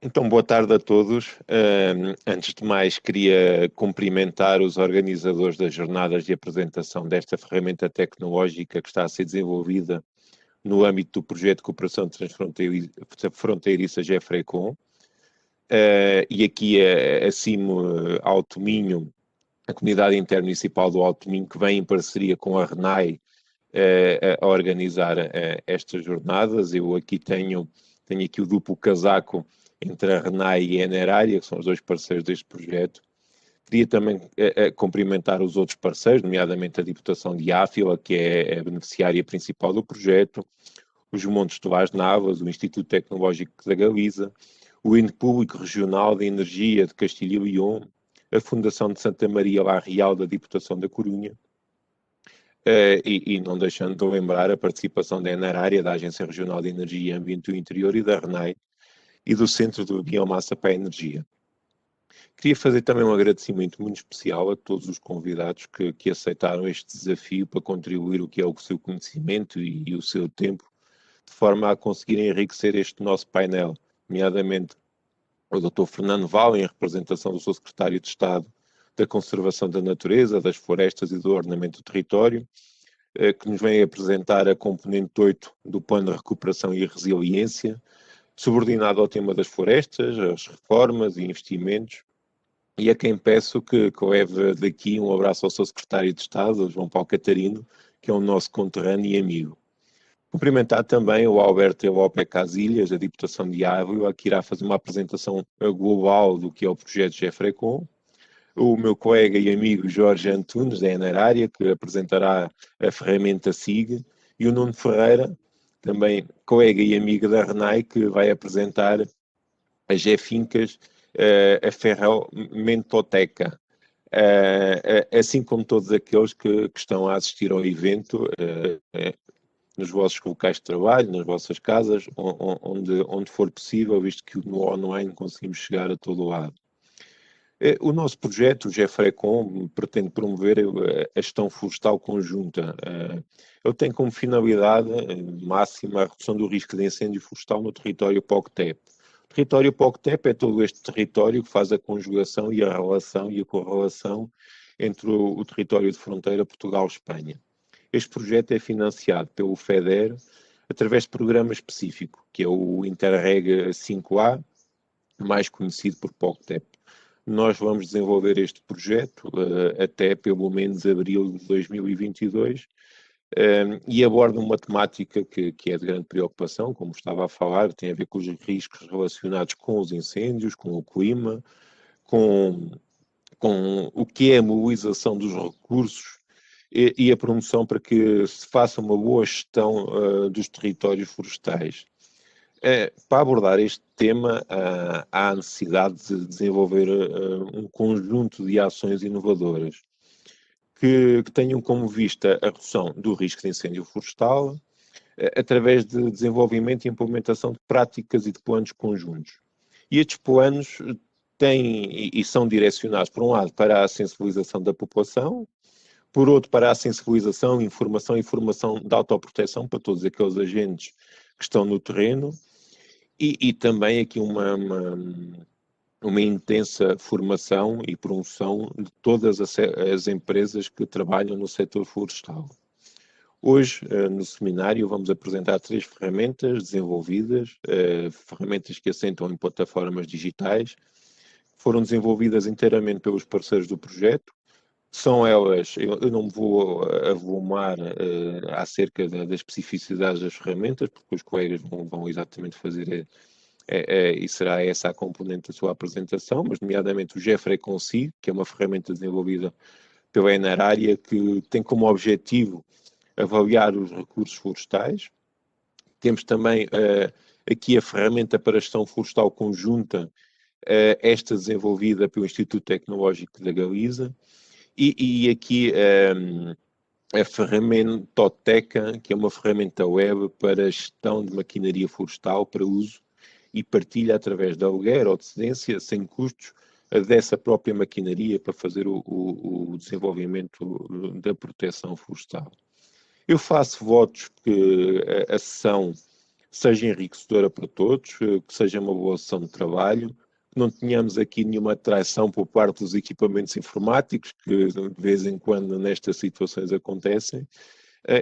Então, boa tarde a todos. Antes de mais, queria cumprimentar os organizadores das jornadas de apresentação desta ferramenta tecnológica que está a ser desenvolvida no âmbito do projeto de cooperação transfronteiriça GEFRECOM. E aqui, acima, Alto Minho, a Comunidade Intermunicipal do Alto Minho, que vem em parceria com a RNAI a organizar estas jornadas. Eu aqui tenho aqui o duplo casaco entre a RNAI e a Enerária, que são os dois parceiros deste projeto. Queria também cumprimentar os outros parceiros, nomeadamente a Diputação de Áfila, que é a beneficiária principal do projeto, os Montes de Vaz Navas, o Instituto Tecnológico da Galiza, o Ente Público Regional de Energia de Castilho e León, a Fundação de Santa Maria La Real da Diputação da Corunha, e não deixando de lembrar a participação da Enerária, da Agência Regional de Energia e Ambiente do Interior, e da RNAI, e do Centro de Biomassa para a Energia. Queria fazer também um agradecimento muito especial a todos os convidados que aceitaram este desafio para contribuir o que é o seu conhecimento e o seu tempo, de forma a conseguirem enriquecer este nosso painel, nomeadamente o Dr. Fernando Val, em representação do seu Secretário de Estado da Conservação da Natureza, das Florestas e do Ordenamento do Território, que nos vem apresentar a componente 8 do Plano de Recuperação e Resiliência, subordinado ao tema das florestas, as reformas e investimentos, e a quem peço que leve daqui um abraço ao seu Secretário de Estado, João Paulo Catarino, que é o nosso conterrâneo e amigo. Cumprimentar também o Alberto Lopes Casilhas, da Diputação de Ávila, que irá fazer uma apresentação global do que é o projeto GEFRECOM, o meu colega e amigo Jorge Antunes, da Enerária, que apresentará a ferramenta SIG, e o Nuno Ferreira, também colega e amigo da RNAI, que vai apresentar a GEFINCAS, a Ferramentoteca. Assim como todos aqueles que estão a assistir ao evento, nos vossos locais de trabalho, nas vossas casas, onde for possível, visto que no online conseguimos chegar a todo lado. O nosso projeto, o GEFRECOM, pretende promover a gestão florestal conjunta. Ele tem como finalidade máxima a redução do risco de incêndio florestal no território POCTEP. O território POCTEP é todo este território que faz a conjugação e a relação e a correlação entre o território de fronteira Portugal-Espanha. Este projeto é financiado pelo FEDER através de programa específico, que é o Interreg 5A, mais conhecido por POCTEP. Nós vamos desenvolver este projeto até pelo menos abril de 2022 e aborda uma temática que é de grande preocupação, como estava a falar, tem a ver com os riscos relacionados com os incêndios, com o clima, com o que é a mobilização dos recursos e a promoção para que se faça uma boa gestão dos territórios florestais. Para abordar este tema, há a necessidade de desenvolver um conjunto de ações inovadoras que tenham como vista a redução do risco de incêndio florestal através de desenvolvimento e implementação de práticas e de planos conjuntos. E estes planos têm e são direcionados, por um lado, para a sensibilização da população, por outro, para a sensibilização, informação e formação de autoproteção para todos aqueles agentes que estão no terreno, e também aqui uma intensa formação e promoção de todas as empresas que trabalham no setor florestal. Hoje, no seminário, vamos apresentar 3 ferramentas desenvolvidas, ferramentas que assentam em plataformas digitais, foram desenvolvidas inteiramente pelos parceiros do projeto. São elas, eu não me vou avolumar acerca das especificidades das ferramentas, porque os colegas vão exatamente fazer, e será essa a componente da sua apresentação, mas nomeadamente o GEFRECOM SIG, que é uma ferramenta desenvolvida pela Enerária, que tem como objetivo avaliar os recursos florestais. Temos também aqui a ferramenta para a gestão florestal conjunta, esta desenvolvida pelo Instituto Tecnológico da Galiza, e aqui a Ferramentoteca, que é uma ferramenta web para a gestão de maquinaria florestal para uso e partilha através de aluguer ou de cedência, sem custos, dessa própria maquinaria para fazer o desenvolvimento da proteção florestal. Eu faço votos que a sessão seja enriquecedora para todos, que seja uma boa sessão de trabalho, que não tenhamos aqui nenhuma traição por parte dos equipamentos informáticos, que de vez em quando nestas situações acontecem,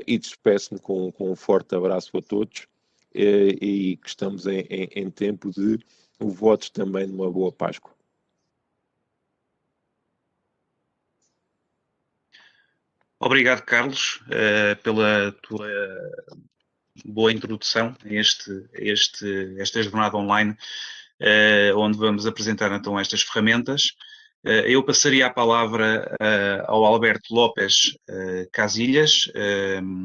e despeço-me com um forte abraço a todos, e que estamos em tempo de votos também de uma boa Páscoa. Obrigado, Carlos, pela tua boa introdução a esta jornada online, onde vamos apresentar então estas ferramentas. Eu passaria a palavra ao Alberto Lopes Casilhas,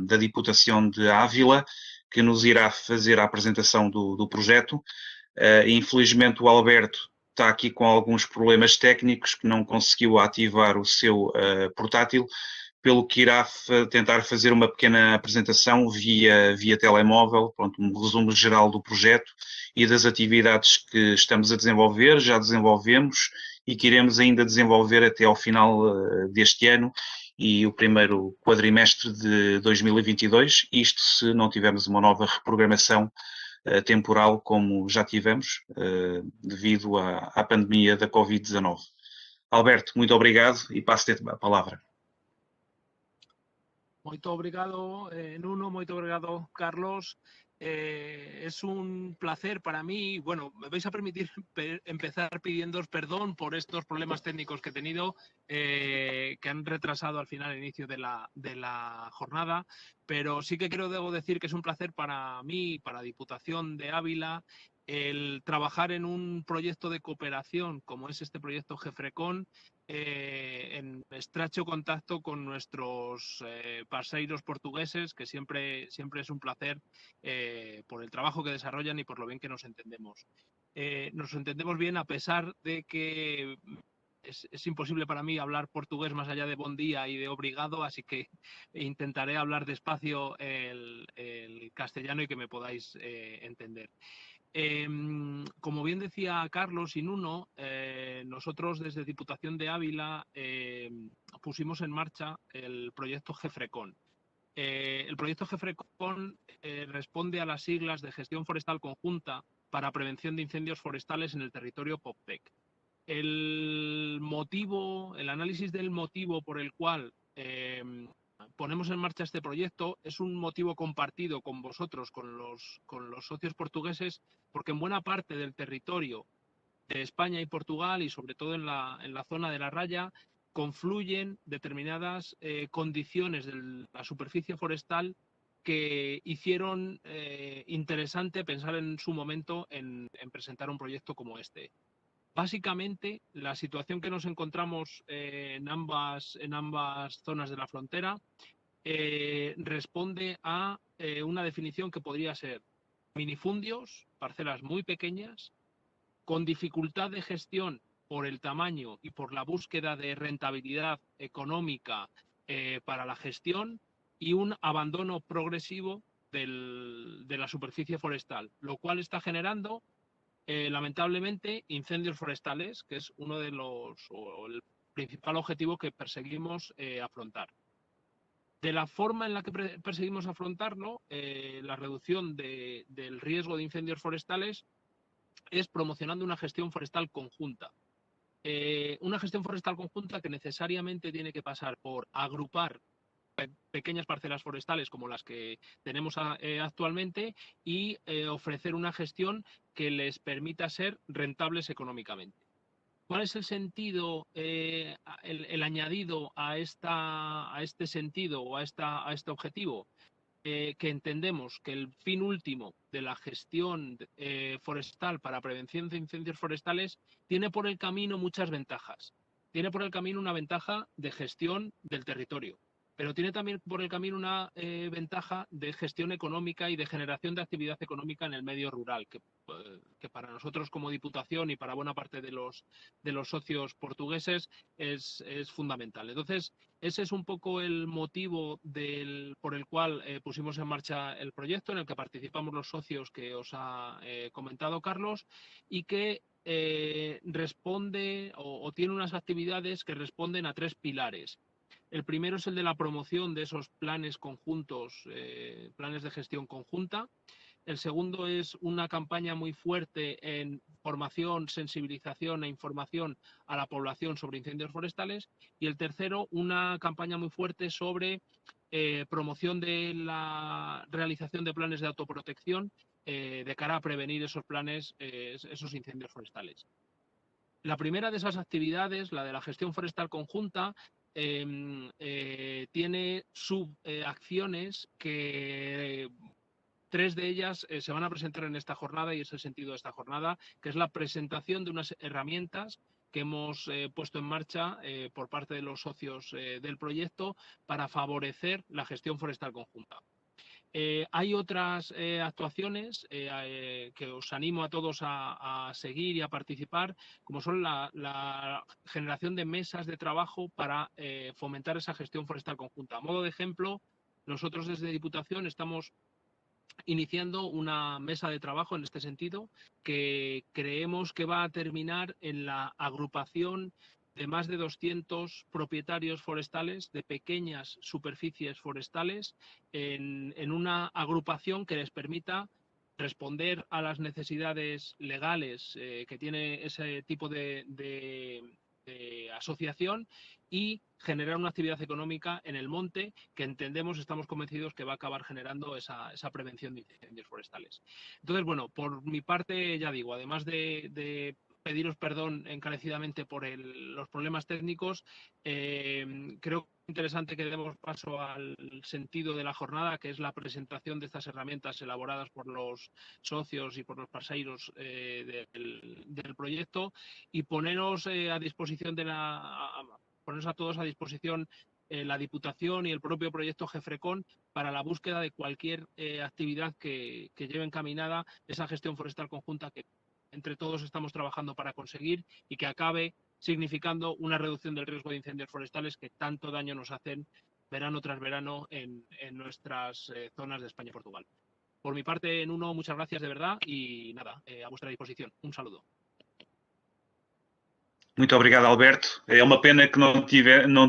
da Diputação de Ávila, que nos irá fazer a apresentação do projeto. Infelizmente o Alberto está aqui com alguns problemas técnicos, que não conseguiu ativar o seu portátil, pelo que irá tentar fazer uma pequena apresentação via telemóvel, pronto, um resumo geral do projeto e das atividades que estamos a desenvolver, já desenvolvemos e que iremos ainda desenvolver até ao final deste ano e o primeiro quadrimestre de 2022, isto se não tivermos uma nova reprogramação temporal como já tivemos devido à pandemia da Covid-19. Alberto, muito obrigado e passo-te a palavra. Moito obrigado, Nuno, moito obrigado, Carlos. Es un placer para mí. Bueno, me vais a permitir empezar pidiéndoos perdón por estos problemas técnicos que he tenido, que han retrasado al final el inicio de la jornada, pero sí que debo decir que es un placer para mí, para Diputación de Ávila, el trabajar en un proyecto de cooperación como es este proyecto Gefrecon, en estrecho contacto con nuestros parceiros portugueses, que siempre es un placer por el trabajo que desarrollan y por lo bien que nos entendemos. Nos entendemos bien a pesar de que es imposible para mí hablar portugués más allá de bon día y de obrigado, así que intentaré hablar despacio el castellano y que me podáis entender. Como bien decía Carlos y Nuno, nosotros desde Diputación de Ávila pusimos en marcha el proyecto Gefrecon. El proyecto Gefrecon responde a las siglas de Gestión Forestal Conjunta para Prevención de Incendios Forestales en el territorio POPTEC. El análisis del motivo por el cual ponemos en marcha este proyecto es un motivo compartido con vosotros, con los socios portugueses, porque en buena parte del territorio de España y Portugal, y sobre todo en la zona de la raya, confluyen determinadas condiciones de la superficie forestal que hicieron interesante pensar en su momento en presentar un proyecto como este. Básicamente, la situación que nos encontramos en ambas zonas de la frontera responde a una definición que podría ser minifundios, parcelas muy pequeñas, con dificultad de gestión por el tamaño y por la búsqueda de rentabilidad económica para la gestión, y un abandono progresivo de la superficie forestal, lo cual está generando lamentablemente incendios forestales, que es uno de el principal objetivo que perseguimos afrontar. De la forma en la que perseguimos afrontarlo, la reducción del riesgo de incendios forestales es promocionando una gestión forestal conjunta. Una gestión forestal conjunta que necesariamente tiene que pasar por agrupar pequeñas parcelas forestales como las que tenemos actualmente y ofrecer una gestión que les permita ser rentables económicamente. ¿Cuál es el sentido, el añadido a este sentido o a este objetivo? Que entendemos que el fin último de la gestión forestal para prevención de incendios forestales tiene por el camino muchas ventajas. Tiene por el camino una ventaja de gestión del territorio, pero tiene también por el camino una ventaja de gestión económica y de generación de actividad económica en el medio rural, que para nosotros como Diputación y para buena parte de los socios portugueses es fundamental. Entonces, ese es un poco el motivo por el cual pusimos en marcha el proyecto, en el que participamos los socios que os ha comentado Carlos, y que responde o tiene unas actividades que responden a tres pilares. El primero es el de la promoción de esos planes conjuntos, planes de gestión conjunta. El segundo es una campaña muy fuerte en formación, sensibilización e información a la población sobre incendios forestales. Y el tercero, una campaña muy fuerte sobre promoción de la realización de planes de autoprotección de cara a prevenir esos planes, esos incendios forestales. La primera de esas actividades, la de la gestión forestal conjunta, tiene subacciones que 3 de ellas se van a presentar en esta jornada y es el sentido de esta jornada, que es la presentación de unas herramientas que hemos puesto en marcha por parte de los socios del proyecto para favorecer la gestión forestal conjunta. Hay otras actuaciones que os animo a todos a seguir y a participar, como son la generación de mesas de trabajo para fomentar esa gestión forestal conjunta. A modo de ejemplo, nosotros desde Diputación estamos iniciando una mesa de trabajo en este sentido que creemos que va a terminar en la agrupación de más de 200 propietarios forestales de pequeñas superficies forestales en una agrupación que les permita responder a las necesidades legales que tiene ese tipo de asociación y generar una actividad económica en el monte que entendemos, estamos convencidos que va a acabar generando esa prevención de incendios forestales. Entonces, bueno, por mi parte, ya digo, además de pediros perdón encarecidamente por los problemas técnicos, creo interesante que demos paso al sentido de la jornada, que es la presentación de estas herramientas elaboradas por los socios y por los parceiros del proyecto y poneros a disposición poneros a todos a disposición la Diputación y el propio proyecto Gefrecon para la búsqueda de cualquier actividad que lleve encaminada esa gestión forestal conjunta que entre todos estamos trabajando para conseguir y que acabe significando una reducción del riesgo de incendios forestales que tanto daño nos hacen verano tras verano en nuestras zonas de España y Portugal. Por mi parte, Nuno, muchas gracias de verdad y nada, a vuestra disposición. Un saludo. Muito obrigado, Alberto. É uma pena que não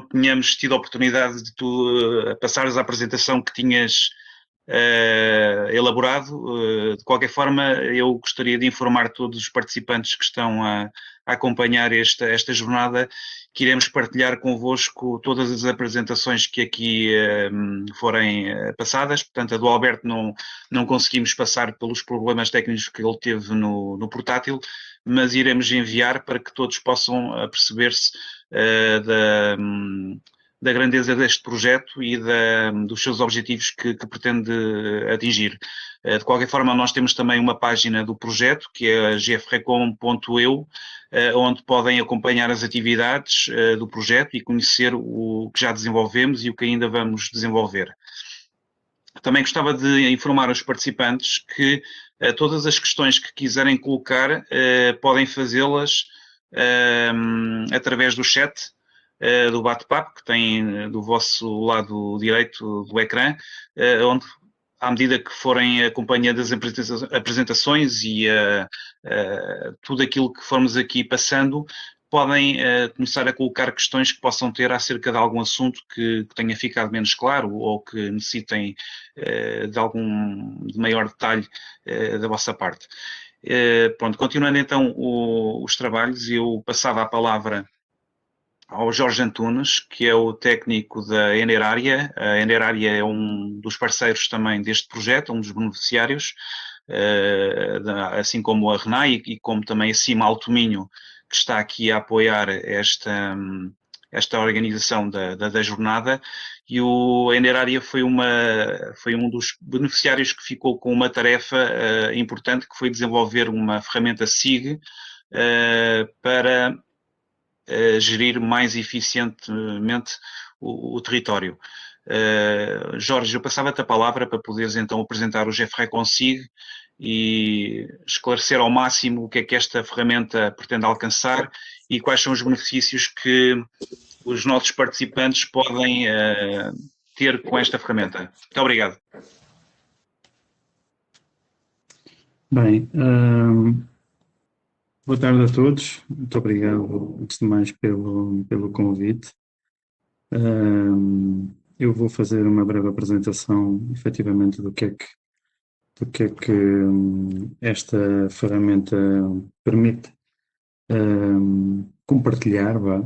tenhamos tido a oportunidade de tu passares a apresentação que tinhas elaborado. De qualquer forma, eu gostaria de informar todos os participantes que estão a acompanhar esta jornada que iremos partilhar convosco todas as apresentações que aqui forem passadas. Portanto, a do Alberto não conseguimos passar pelos problemas técnicos que ele teve no portátil, mas iremos enviar para que todos possam perceber-se da grandeza deste projeto e dos seus objetivos que pretende atingir. De qualquer forma, nós temos também uma página do projeto, que é gfrecom.eu, onde podem acompanhar as atividades do projeto e conhecer o que já desenvolvemos e o que ainda vamos desenvolver. Também gostava de informar os participantes que todas as questões que quiserem colocar podem fazê-las através do chat do bate-papo que tem do vosso lado direito do ecrã, onde, à medida que forem acompanhando as apresentações e tudo aquilo que formos aqui passando, podem começar a colocar questões que possam ter acerca de algum assunto que tenha ficado menos claro ou que necessitem de maior detalhe da vossa parte. Pronto, continuando então os trabalhos, eu passava a palavra ao Jorge Antunes, que é o técnico da Enerária. A Enerária é um dos parceiros também deste projeto, um dos beneficiários, assim como a RENAI e como também a CIMA Alto Minho, que está aqui a apoiar esta organização da jornada. E a Enerária foi um dos beneficiários que ficou com uma tarefa importante, que foi desenvolver uma ferramenta SIG para gerir mais eficientemente o território. Jorge, eu passava-te a palavra para poderes então apresentar o GFRECON SIG e esclarecer ao máximo o que é que esta ferramenta pretende alcançar e quais são os benefícios que os nossos participantes podem ter com esta ferramenta. Muito obrigado. Bem, boa tarde a todos. Muito obrigado, antes de mais, pelo convite. Eu vou fazer uma breve apresentação, efetivamente, do que é que do que é que esta ferramenta permite compartilhar, vá.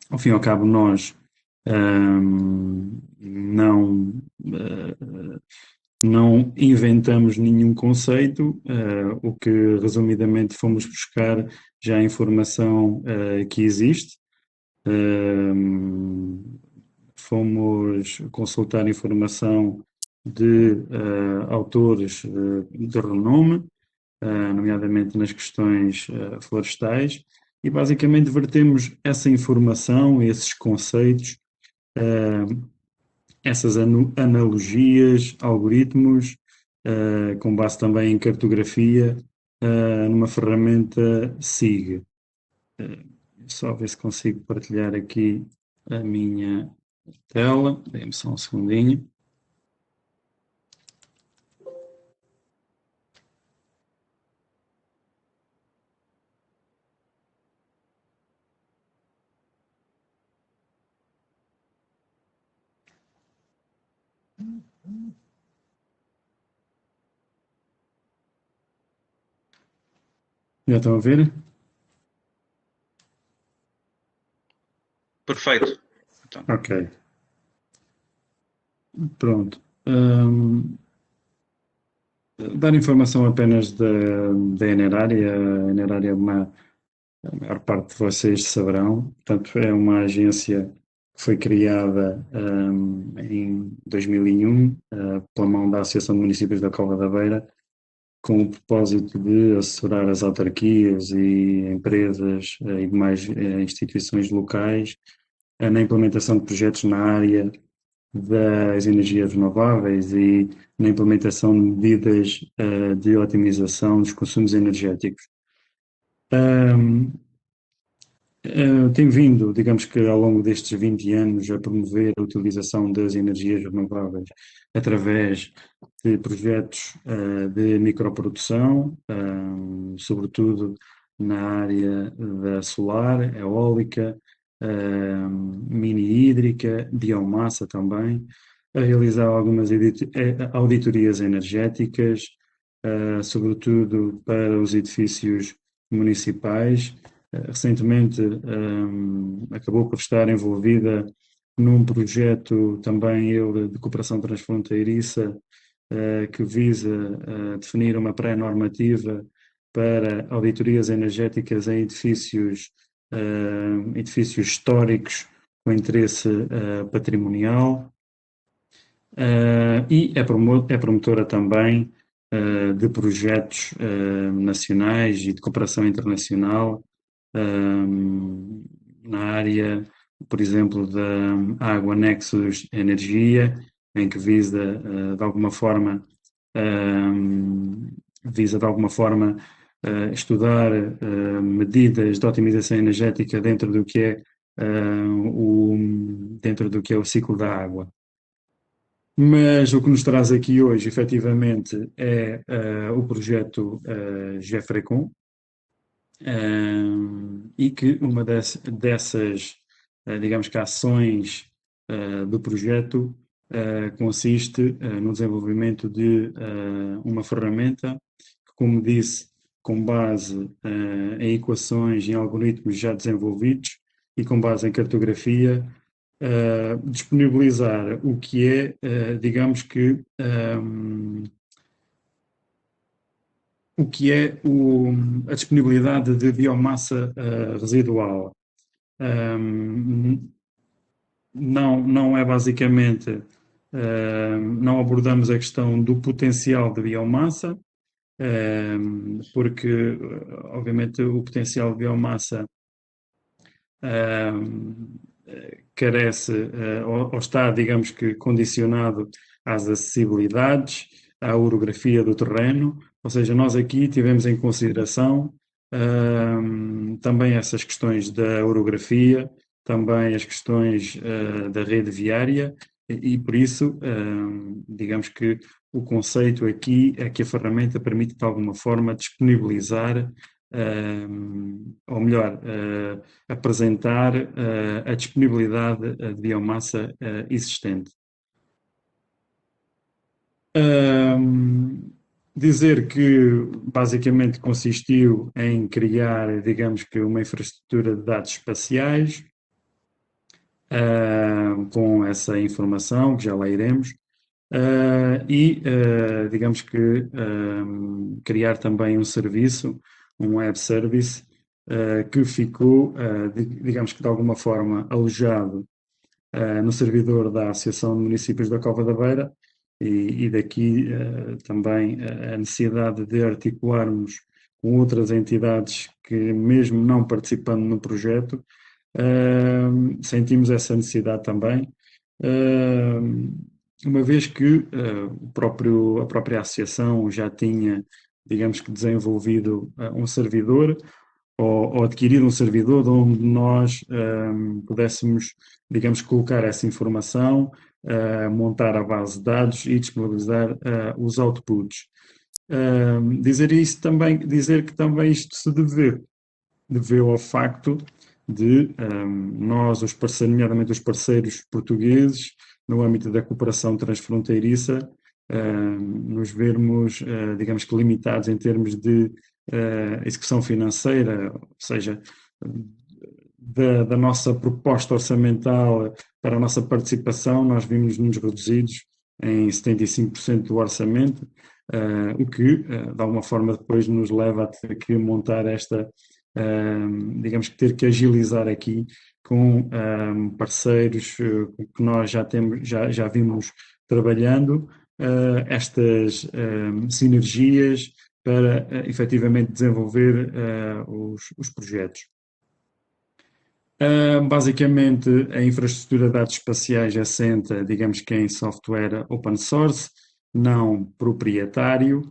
Ao fim e ao cabo, nós não inventamos nenhum conceito, o que resumidamente fomos buscar já a informação que existe. Fomos consultar informação de autores de renome, nomeadamente nas questões florestais, e basicamente vertemos essa informação, esses conceitos, essas analogias, algoritmos, com base também em cartografia, numa ferramenta SIG. Só ver se consigo partilhar aqui a minha tela. Dê-me só um segundinho. Já estão a ver? Perfeito. Então. Ok. Pronto. Dar informação apenas da Enerária. A Enerária, a maior parte de vocês saberão, portanto, é uma agência que foi criada em 2001 pela mão da Associação de Municípios da Cova da Beira, com o propósito de assessorar as autarquias e empresas e demais instituições locais na implementação de projetos na área das energias renováveis e na implementação de medidas de otimização dos consumos energéticos. Tem vindo, digamos que ao longo destes 20 anos, a promover a utilização das energias renováveis através de projetos de microprodução, sobretudo na área da solar, eólica, mini hídrica, biomassa também, a realizar algumas auditorias energéticas, sobretudo para os edifícios municipais. Recentemente acabou por estar envolvida num projeto também ele de cooperação transfronteiriça que visa definir uma pré-normativa para auditorias energéticas em edifícios históricos com interesse patrimonial, e é promotora também de projetos nacionais e de cooperação internacional na área, por exemplo, da Água Nexus Energia, em que visa de alguma forma estudar medidas de otimização energética dentro do que é o ciclo da água. Mas o que nos traz aqui hoje, efetivamente, é o projeto GEFRECON, e que uma dessas, digamos que ações do projeto consiste no desenvolvimento de uma ferramenta que, como disse, com base em equações e em algoritmos já desenvolvidos e com base em cartografia, disponibilizar o que é, digamos que, a disponibilidade de biomassa residual. Não é basicamente, não abordamos a questão do potencial de biomassa, porque, obviamente, o potencial de biomassa carece ou está, digamos que, condicionado às acessibilidades, à orografia do terreno, ou seja, nós aqui tivemos em consideração também essas questões da orografia, também as questões da rede viária, e por isso, digamos que o conceito aqui é que a ferramenta permite de alguma forma disponibilizar, ou melhor, apresentar a disponibilidade de biomassa existente. Dizer que basicamente consistiu em criar, digamos que, uma infraestrutura de dados espaciais com essa informação, que já lá iremos, digamos que criar também um serviço, um web service, que ficou, digamos que de alguma forma, alojado no servidor da Associação de Municípios da Cova da Beira, e daqui também a necessidade de articularmos com outras entidades que, mesmo não participando no projeto, sentimos essa necessidade também, uma vez que a própria associação já tinha, digamos que, desenvolvido um servidor ou adquirir um servidor onde nós pudéssemos, digamos, colocar essa informação, montar a base de dados e disponibilizar os outputs. Dizer que também isto se deveu ao facto de nós, nomeadamente os parceiros portugueses, no âmbito da cooperação transfronteiriça, nos vermos, digamos que, limitados em termos de execução financeira, ou seja, da nossa proposta orçamental para a nossa participação, nós vimos-nos reduzidos em 75% do orçamento, o que, de alguma forma, depois nos leva a ter que montar digamos que ter que agilizar aqui com parceiros que nós já vimos trabalhando estas sinergias para efetivamente desenvolver os projetos. Basicamente, a infraestrutura de dados espaciais assenta, digamos que em software open source, não proprietário,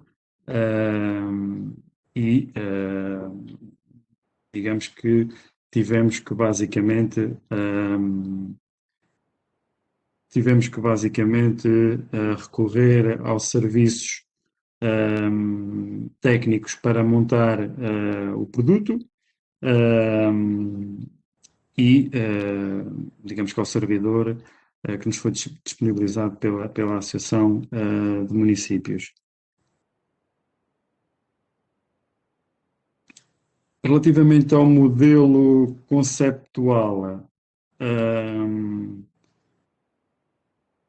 digamos que tivemos que basicamente recorrer aos serviços técnicos para montar o produto digamos que ao servidor que nos foi disponibilizado pela Associação de Municípios. Relativamente ao modelo conceptual,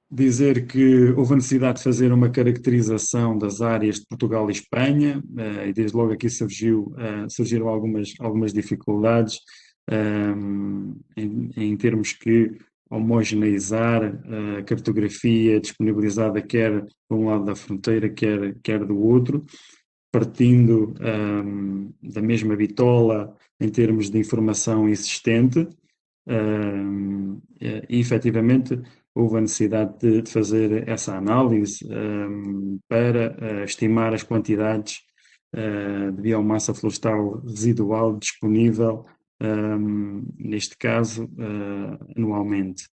dizer que houve a necessidade de fazer uma caracterização das áreas de Portugal e Espanha, e desde logo aqui surgiram algumas dificuldades em termos que homogeneizar a cartografia disponibilizada quer de um lado da fronteira, quer do outro, partindo da mesma bitola em termos de informação existente, e efetivamente houve a necessidade de fazer essa análise para estimar as quantidades de biomassa florestal residual disponível, neste caso, anualmente.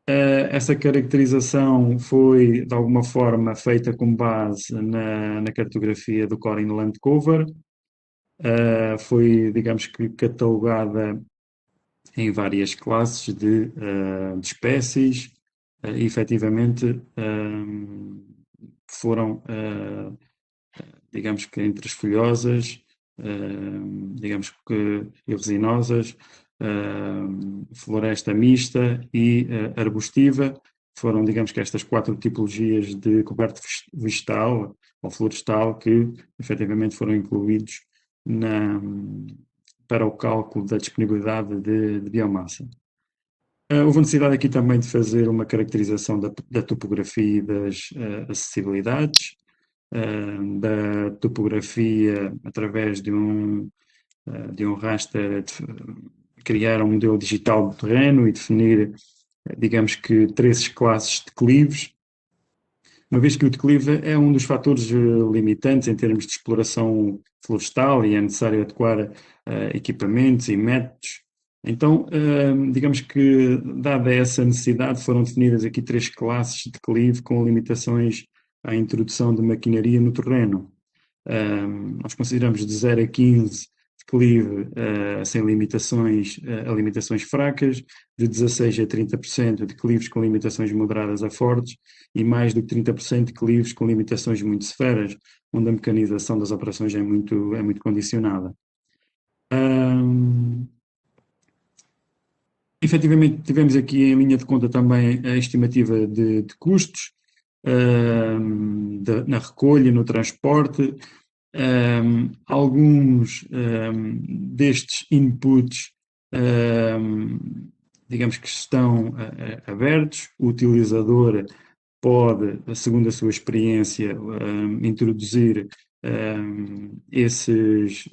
Essa caracterização foi, de alguma forma, feita com base na cartografia do Core Inland Cover. Foi, digamos que, catalogada em várias classes de espécies e, efetivamente, foram, digamos que, entre as folhosas, digamos que, e resinosas, floresta mista e arbustiva, foram, digamos que, estas 4 tipologias de coberto vegetal ou florestal que, efetivamente, foram incluídos para o cálculo da disponibilidade de biomassa. Houve necessidade aqui também de fazer uma caracterização da topografia e das acessibilidades, da topografia através de um raster, criar um modelo digital do terreno e definir, digamos que, 3 classes de declives, uma vez que o declive é um dos fatores limitantes em termos de exploração florestal e é necessário adequar equipamentos e métodos. Então, digamos que, dada essa necessidade, foram definidas aqui 3 classes de declive com limitações à introdução de maquinaria no terreno. Nós consideramos de 0 a 15 declive sem limitações a limitações fracas, de 16% a 30% declives com limitações moderadas a fortes e mais do que 30% declives com limitações muito severas, onde a mecanização das operações é muito condicionada. Efetivamente, tivemos aqui em linha de conta também a estimativa de custos na recolha, no transporte. Alguns destes inputs, digamos que estão abertos. O utilizador pode, segundo a sua experiência, introduzir esses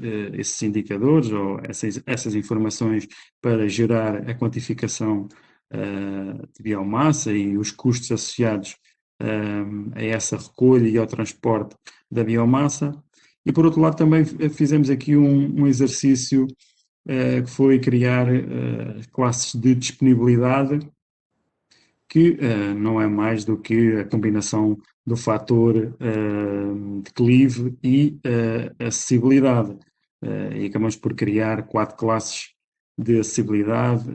indicadores ou essas informações para gerar a quantificação de biomassa e os custos associados a essa recolha e ao transporte da biomassa. E, por outro lado, também fizemos aqui um exercício que foi criar classes de disponibilidade, que não é mais do que a combinação do fator declive e acessibilidade. E acabamos por criar 4 classes de acessibilidade,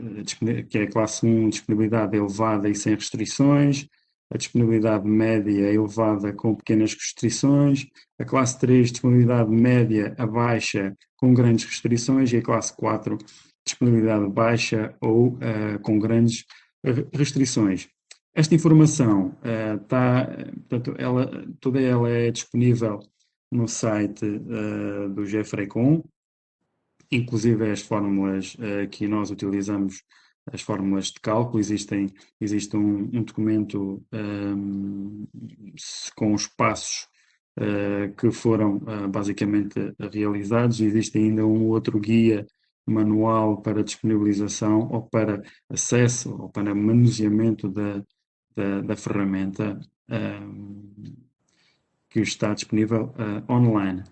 que é a classe 1, disponibilidade elevada e sem restrições, a disponibilidade média elevada com pequenas restrições, a classe 3, disponibilidade média a baixa com grandes restrições, e a classe 4, disponibilidade baixa ou com grandes restrições. Esta informação portanto, toda ela é disponível no site do GEFRECON, inclusive as fórmulas que nós utilizamos, as fórmulas de cálculo. Existe um documento com os passos que foram basicamente realizados. Existe ainda um outro guia manual para disponibilização ou para acesso ou para manuseamento da ferramenta que está disponível online.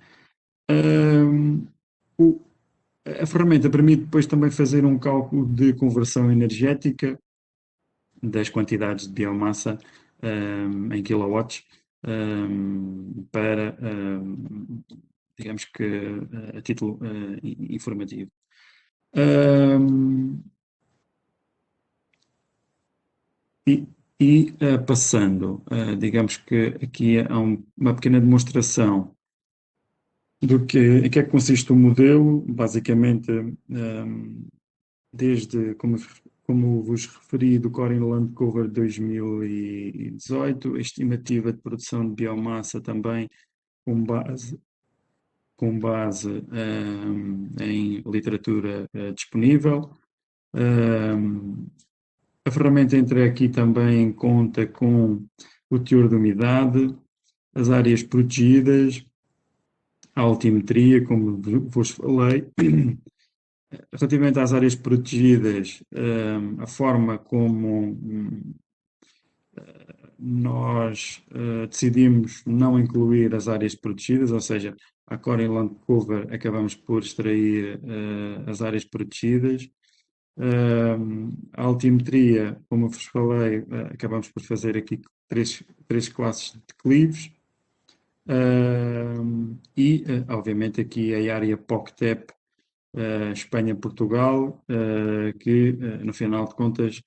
A ferramenta permite depois também fazer um cálculo de conversão energética das quantidades de biomassa em kilowatts para, digamos que, a título informativo. Passando, digamos que aqui há uma pequena demonstração do que em que é que consiste o modelo. Basicamente, desde, como vos referi, do Core Land Cover 2018, a estimativa de produção de biomassa também com base em literatura disponível. A ferramenta entra aqui também em conta com o teor de umidade, as áreas protegidas, a altimetria, como vos falei. Relativamente às áreas protegidas, a forma como nós decidimos não incluir as áreas protegidas, ou seja, a Core Land Cover acabamos por extrair as áreas protegidas. A altimetria, como eu vos falei, acabamos por fazer aqui três classes de declives. E, obviamente, aqui a área POCTEP, Espanha-Portugal, que, no final de contas,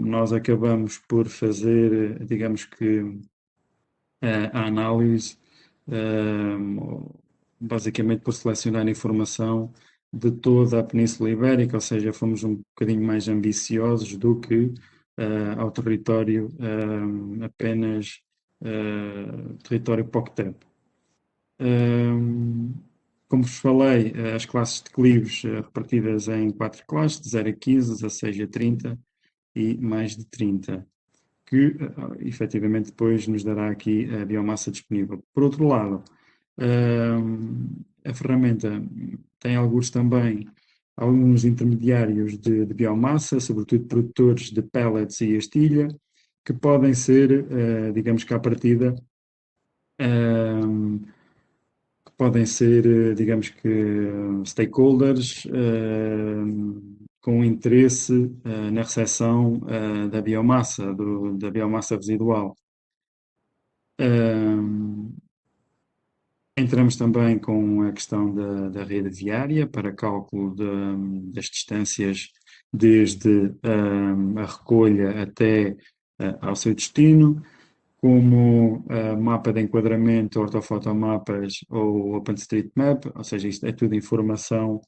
nós acabamos por fazer, digamos que, a análise, basicamente por selecionar informação de toda a Península Ibérica, ou seja, fomos um bocadinho mais ambiciosos do que ao território apenas território POCTEP. Como vos falei, as classes de declives repartidas em 4 classes, de 0 a 15, 16 a 30 e mais de 30, que efetivamente depois nos dará aqui a biomassa disponível. Por outro lado, a ferramenta tem também alguns intermediários de biomassa, sobretudo produtores de pellets e astilha, que podem ser, digamos que à partida, podem ser, digamos que, stakeholders com interesse na recepção da biomassa, da biomassa residual. Entramos também com a questão da rede viária para cálculo das distâncias desde a recolha até ao seu destino, como mapa de enquadramento, ortofotomapas ou OpenStreetMap, ou seja, isto é tudo informação,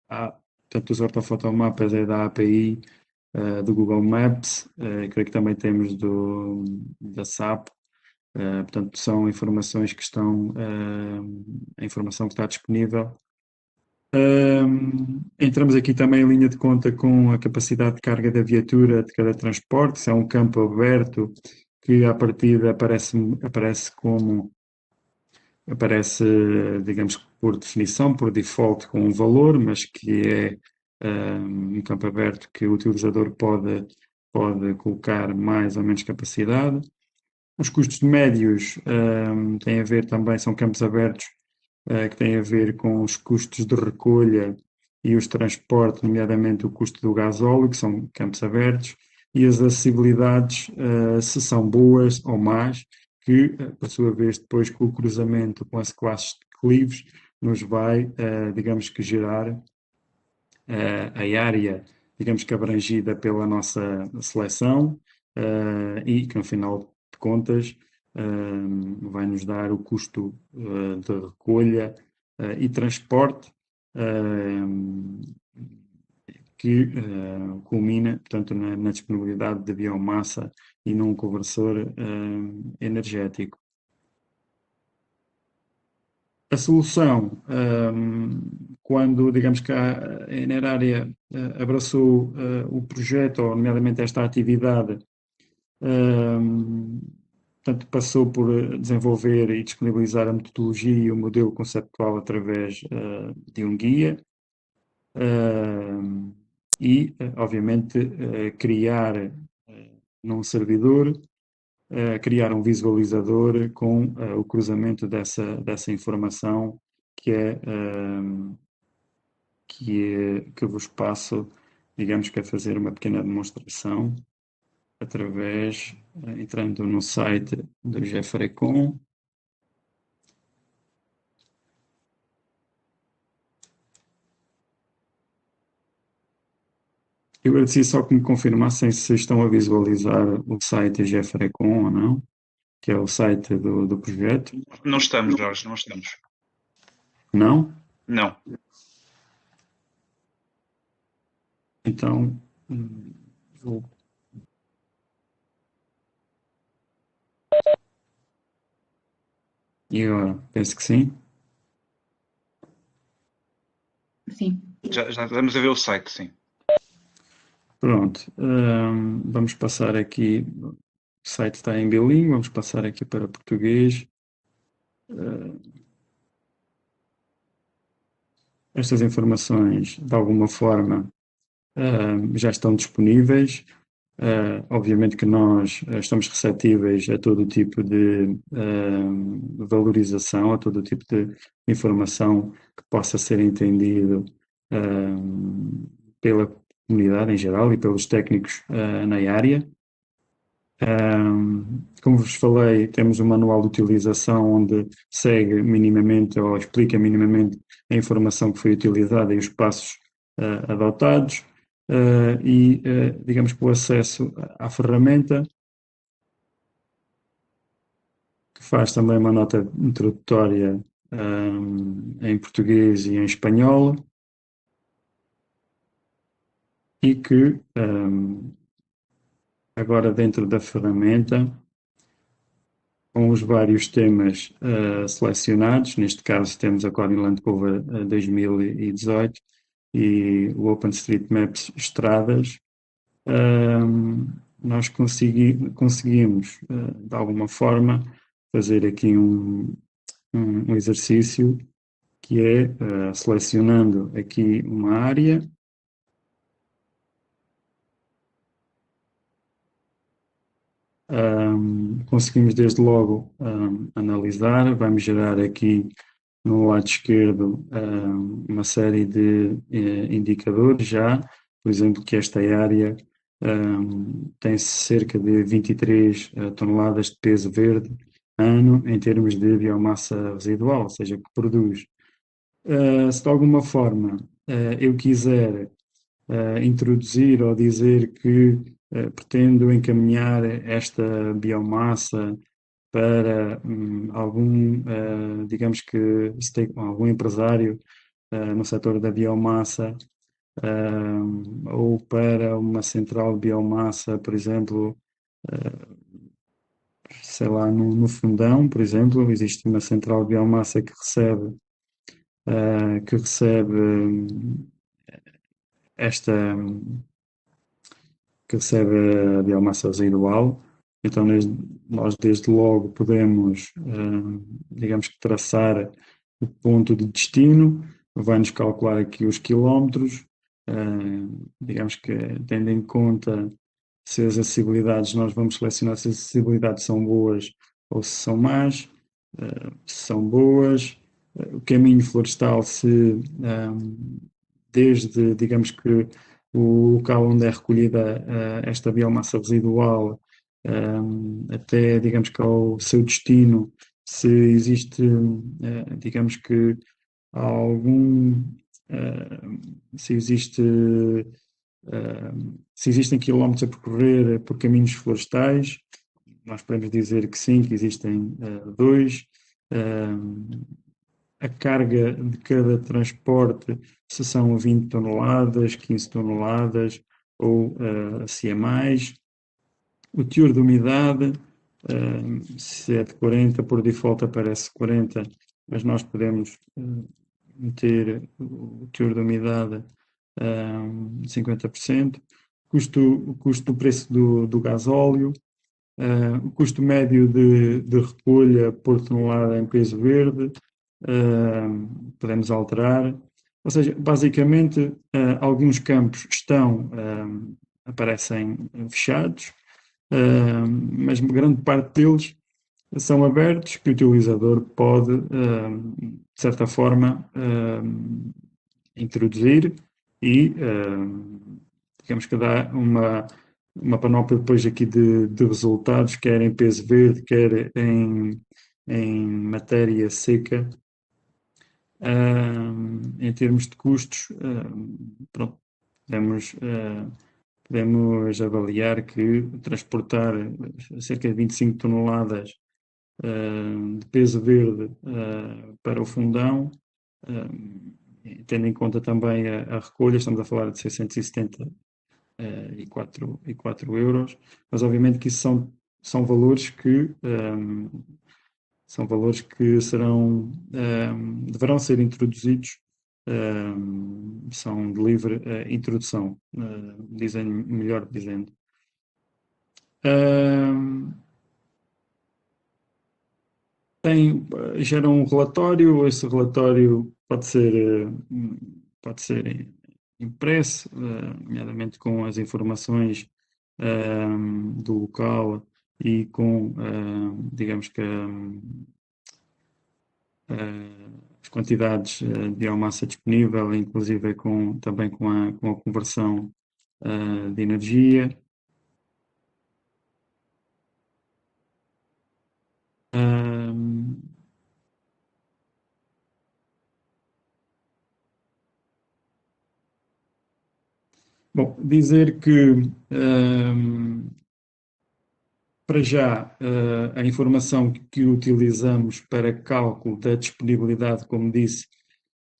portanto, os ortofotomapas é da API do Google Maps, creio que também temos da SAP, portanto, são informações que estão, a informação que está disponível. Entramos aqui também em linha de conta com a capacidade de carga da viatura de cada transporte. Isso é um campo aberto que à partida aparece, digamos, por definição, por default, com um valor, mas que é um campo aberto que o utilizador pode colocar mais ou menos capacidade. Os custos médios têm a ver também, são campos abertos que têm a ver com os custos de recolha e os transportes, nomeadamente o custo do gasóleo, que são campos abertos, e as acessibilidades, se são boas ou más, que, por sua vez, depois com o cruzamento com as classes de clives, nos vai, digamos que, gerar a área, digamos que abrangida pela nossa seleção e que, no final de contas, vai nos dar o custo de recolha e transporte que culmina, portanto, na disponibilidade de biomassa e num conversor energético. A solução, quando, digamos que a Enerária abraçou o projeto, ou nomeadamente esta atividade, portanto, passou por desenvolver e disponibilizar a metodologia e o modelo conceptual através de um guia e, obviamente, criar num servidor, criar um visualizador com o cruzamento dessa informação que vos passo, digamos que a fazer uma pequena demonstração através, entrando no site do Gefrecon. Eu agradecia só que me confirmassem se estão a visualizar o site Gefrecon ou não, que é o site do projeto. Não estamos, Jorge, não estamos. Não? Não. Então, vou... E agora? Penso que sim. Sim. Já estamos a ver o site, sim. Pronto. Vamos passar aqui. O site está em bilingue, vamos passar aqui para português. Estas informações, de alguma forma, já estão disponíveis. Obviamente que nós estamos receptíveis a todo tipo de valorização, a todo tipo de informação que possa ser entendido pela comunidade em geral e pelos técnicos na área. Como vos falei, temos um manual de utilização onde segue minimamente ou explica minimamente a informação que foi utilizada e os passos adotados. Digamos que o acesso à ferramenta, que faz também uma nota introdutória em português e em espanhol, e que agora dentro da ferramenta, com os vários temas selecionados, neste caso temos a Coding Land Cover 2018 e o OpenStreetMaps Estradas, nós conseguimos, de alguma forma, fazer aqui um exercício que é, selecionando aqui uma área, conseguimos desde logo analisar, vamos gerar aqui no lado esquerdo uma série de indicadores já, por exemplo, que esta área tem cerca de 23 toneladas de peso verde ano em termos de biomassa residual, ou seja, que produz. Se de alguma forma eu quiser introduzir ou dizer que pretendo encaminhar esta biomassa para digamos que algum empresário no setor da biomassa, ou para uma central de biomassa, por exemplo, sei lá, no Fundão, por exemplo, existe uma central de biomassa que recebe esta que recebe a biomassa residual. Então, nós desde logo podemos, digamos que traçar o ponto de destino, vai-nos calcular aqui os quilómetros, digamos que tendo em conta se as acessibilidades, nós vamos selecionar se as acessibilidades são boas ou se são más. Se são boas, o caminho florestal, se desde, digamos que, o local onde é recolhida esta biomassa residual até, digamos que, ao seu destino, se existe, digamos que, algum, se existe, se existem quilómetros a percorrer por caminhos florestais, nós podemos dizer que sim, que existem dois. A carga de cada transporte, se são 20 toneladas, 15 toneladas ou se é mais. O teor de umidade, se é de 40, por default aparece 40, mas nós podemos meter o teor de umidade de 50%. O custo do preço do gasóleo, o custo médio de recolha por tonelada em peso verde, podemos alterar. Ou seja, basicamente, alguns campos aparecem fechados, mas grande parte deles são abertos, que o utilizador pode, de certa forma, introduzir e, digamos que dá uma panóplia depois aqui de resultados, quer em peso verde, quer em matéria seca. Em termos de custos, pronto, podemos avaliar que transportar cerca de 25 toneladas de peso verde para o Fundão, tendo em conta também a recolha, estamos a falar de 674 euros, mas obviamente que isso são valores que deverão ser introduzidos, são de livre introdução, melhor dizendo. Gera um relatório, esse relatório pode ser impresso, nomeadamente com as informações do local e com, digamos que, as quantidades de biomassa disponível, inclusive também com a conversão de energia. Bom, dizer que para já a informação que utilizamos para cálculo da disponibilidade, como disse,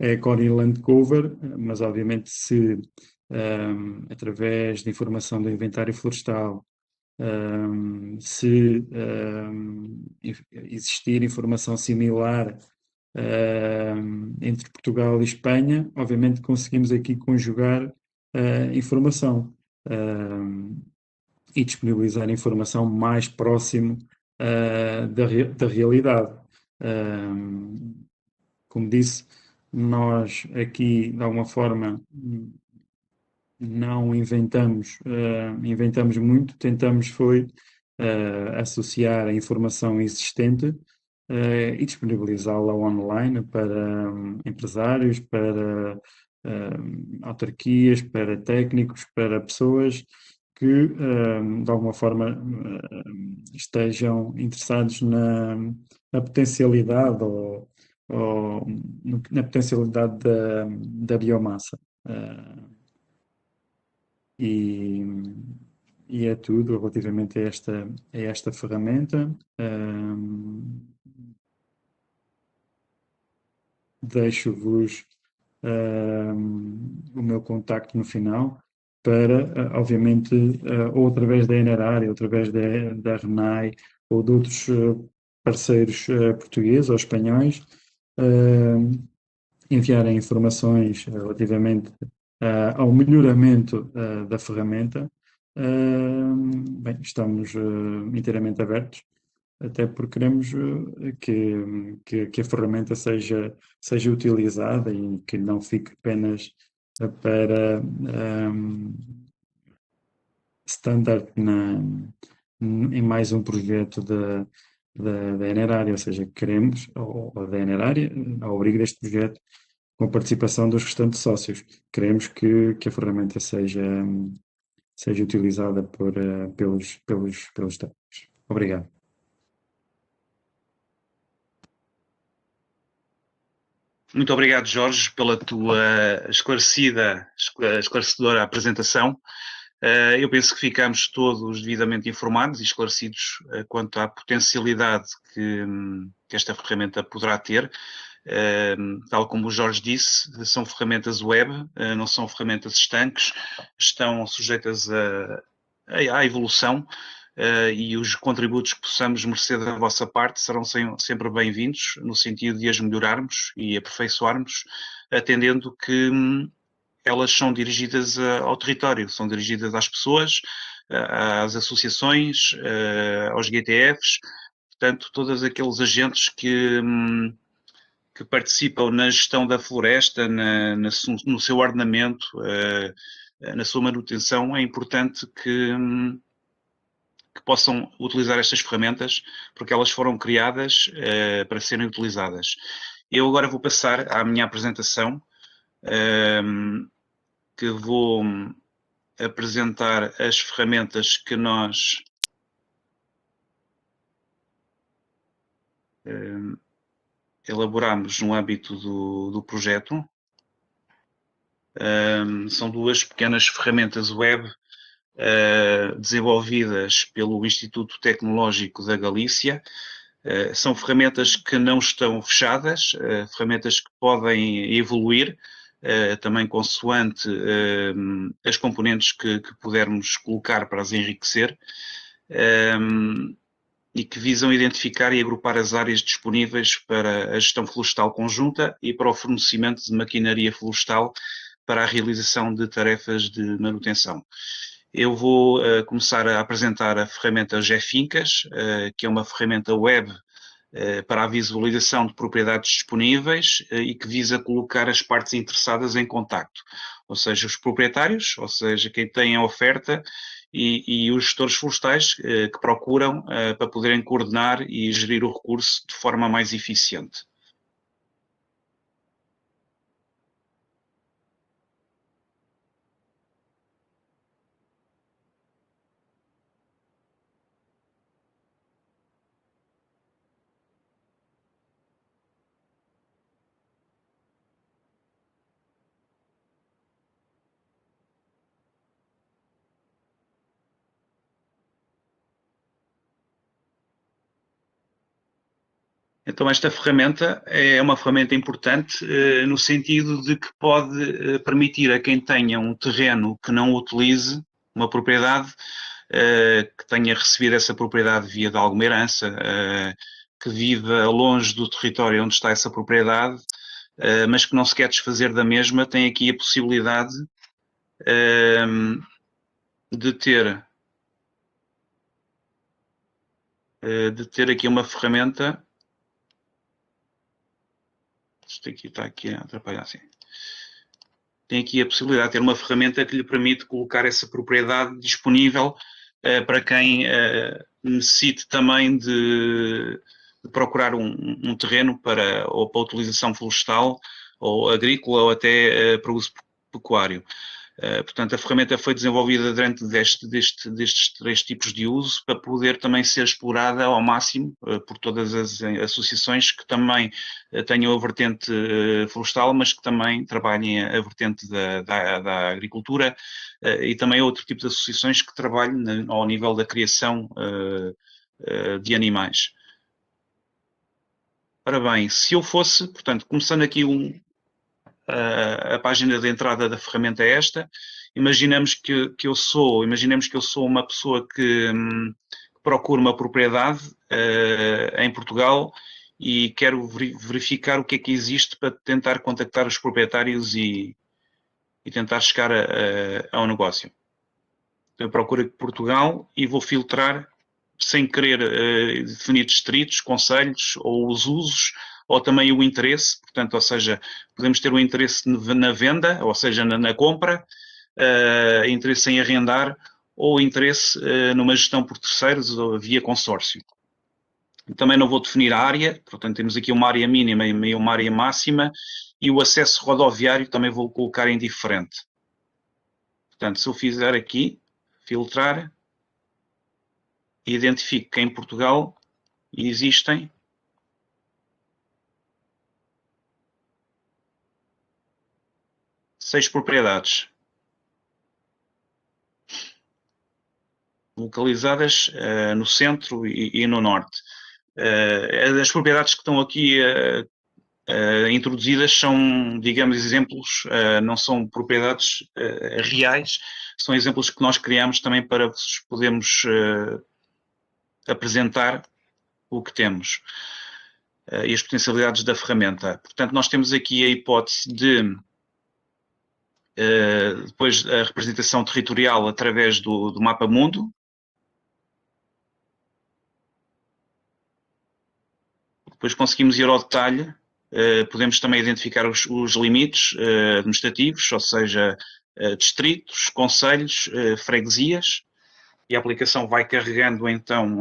é a Core Land Cover, mas obviamente se através de informação do inventário florestal, se existir informação similar entre Portugal e Espanha, obviamente conseguimos aqui conjugar informação e disponibilizar informação mais próximo da realidade. Como disse, nós aqui, de alguma forma, não inventamos muito, tentamos associar a informação existente e disponibilizá-la online para empresários, para autarquias, para técnicos, para pessoas que, de alguma forma, estejam interessados na potencialidade ou na potencialidade da biomassa. E é tudo relativamente a esta ferramenta. Deixo-vos o meu contacto no final para, obviamente, ou através da Enerar, ou através da RENAI, ou de outros parceiros portugueses ou espanhóis, enviarem informações relativamente ao melhoramento da ferramenta. Bem, estamos inteiramente abertos, até porque queremos que a ferramenta seja utilizada e que não fique apenas para standard em mais um projeto da Enerária, ou seja, queremos, ou da Enerária, ao abrigo deste projeto, com a participação dos restantes sócios, queremos que a ferramenta seja utilizada pelos técnicos. Obrigado. Muito obrigado, Jorge, pela tua esclarecedora apresentação. Eu penso que ficamos todos devidamente informados e esclarecidos quanto à potencialidade que esta ferramenta poderá ter. Tal como o Jorge disse, são ferramentas web, não são ferramentas estanques, estão sujeitas à evolução. E os contributos que possamos merecer da vossa parte serão sempre bem-vindos, no sentido de as melhorarmos e aperfeiçoarmos, atendendo que elas são dirigidas ao território, são dirigidas às pessoas, às associações, aos GTFs, portanto, todos aqueles agentes que participam na gestão da floresta, no seu ordenamento, na sua manutenção. É importante que possam utilizar estas ferramentas, porque elas foram criadas para serem utilizadas. Eu agora vou passar à minha apresentação, que vou apresentar as ferramentas que nós elaboramos no âmbito do projeto. São duas pequenas ferramentas web desenvolvidas pelo Instituto Tecnológico da Galícia. São ferramentas que não estão fechadas, ferramentas que podem evoluir, também consoante as componentes que pudermos colocar para as enriquecer, e que visam identificar e agrupar as áreas disponíveis para a gestão florestal conjunta e para o fornecimento de maquinaria florestal para a realização de tarefas de manutenção. Eu vou começar a apresentar a ferramenta GEFINCAS, que é uma ferramenta web para a visualização de propriedades disponíveis e que visa colocar as partes interessadas em contacto, ou seja, os proprietários, ou seja, quem tem a oferta e os gestores florestais que procuram para poderem coordenar e gerir o recurso de forma mais eficiente. Então, esta ferramenta é uma ferramenta importante no sentido de que pode permitir a quem tenha um terreno que não utilize, uma propriedade, que tenha recebido essa propriedade via de alguma herança, que viva longe do território onde está essa propriedade, mas que não se quer desfazer da mesma, tem aqui a possibilidade de ter aqui uma ferramenta. Isto aqui está aqui a atrapalhar, assim. Tem aqui a possibilidade de ter uma ferramenta que lhe permite colocar essa propriedade disponível para quem necessite também de procurar um terreno para utilização florestal ou agrícola ou até para uso pecuário. Portanto, a ferramenta foi desenvolvida dentro destes 3 tipos de uso para poder também ser explorada ao máximo por todas as associações que também tenham a vertente florestal, mas que também trabalhem a vertente da agricultura e também outro tipo de associações que trabalhem ao nível da criação de animais. Ora bem, se eu fosse, portanto, começando aqui a página de entrada da ferramenta é esta. Imaginemos que eu sou uma pessoa que procura uma propriedade em Portugal e quero verificar o que é que existe para tentar contactar os proprietários e tentar chegar ao negócio. Eu procuro Portugal e vou filtrar sem querer definir distritos, concelhos ou os usos ou também o interesse, portanto, ou seja, podemos ter o interesse na venda, ou seja, na compra, interesse em arrendar ou interesse numa gestão por terceiros ou via consórcio. Também não vou definir a área, portanto, temos aqui uma área mínima e uma área máxima e o acesso rodoviário também vou colocar em diferente. Portanto, se eu fizer aqui, filtrar, identifico que em Portugal existem 6 propriedades localizadas no centro e no norte. As propriedades que estão aqui introduzidas são, digamos, exemplos, não são propriedades reais, são exemplos que nós criamos também para vos podermos apresentar o que temos e as potencialidades da ferramenta. Portanto, nós temos aqui a hipótese de depois a representação territorial através do mapa mundo. Depois conseguimos ir ao detalhe, podemos também identificar os limites administrativos, ou seja, distritos, concelhos, freguesias, e a aplicação vai carregando então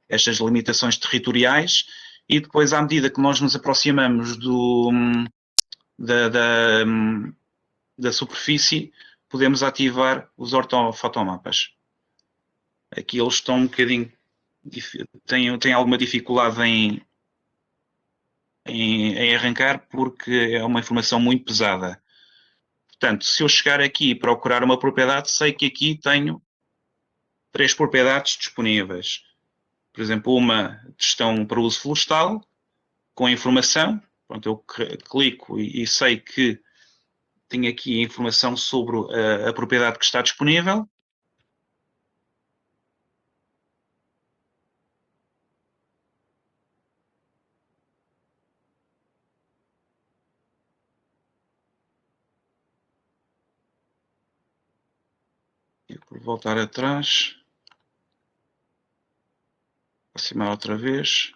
estas limitações territoriais e depois, à medida que nós nos aproximamos da superfície, podemos ativar os ortofotomapas. Aqui eles estão um bocadinho, têm alguma dificuldade em arrancar porque é uma informação muito pesada. Portanto, se eu chegar aqui e procurar uma propriedade, sei que aqui tenho 3 propriedades disponíveis. Por exemplo, uma de gestão para uso florestal, com informação. Pronto, eu clico e sei que tenho aqui a informação sobre a propriedade que está disponível. E por voltar atrás, aproximar outra vez.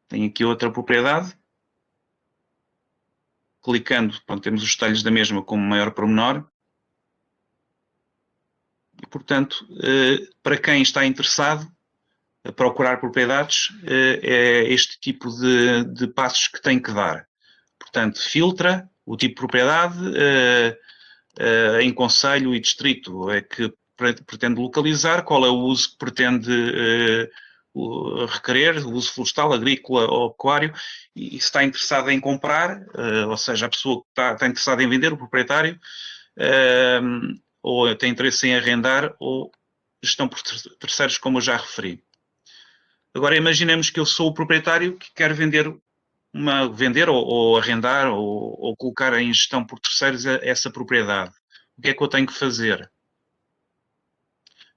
Tenho aqui outra propriedade. Clicando, pronto, temos os detalhes da mesma com maior pormenor. E, portanto, para quem está interessado a procurar propriedades, é este tipo de passos que tem que dar. Portanto, filtra o tipo de propriedade, em concelho e distrito é que pretende localizar, qual é o uso que pretende requerer, o uso florestal, agrícola ou pecuário, e se está interessado em comprar, ou seja, a pessoa que está interessada em vender, o proprietário, ou tem interesse em arrendar, ou gestão por terceiros, como eu já referi. Agora imaginemos que eu sou o proprietário que quer vender ou arrendar ou colocar em gestão por terceiros essa propriedade. O que é que eu tenho que fazer?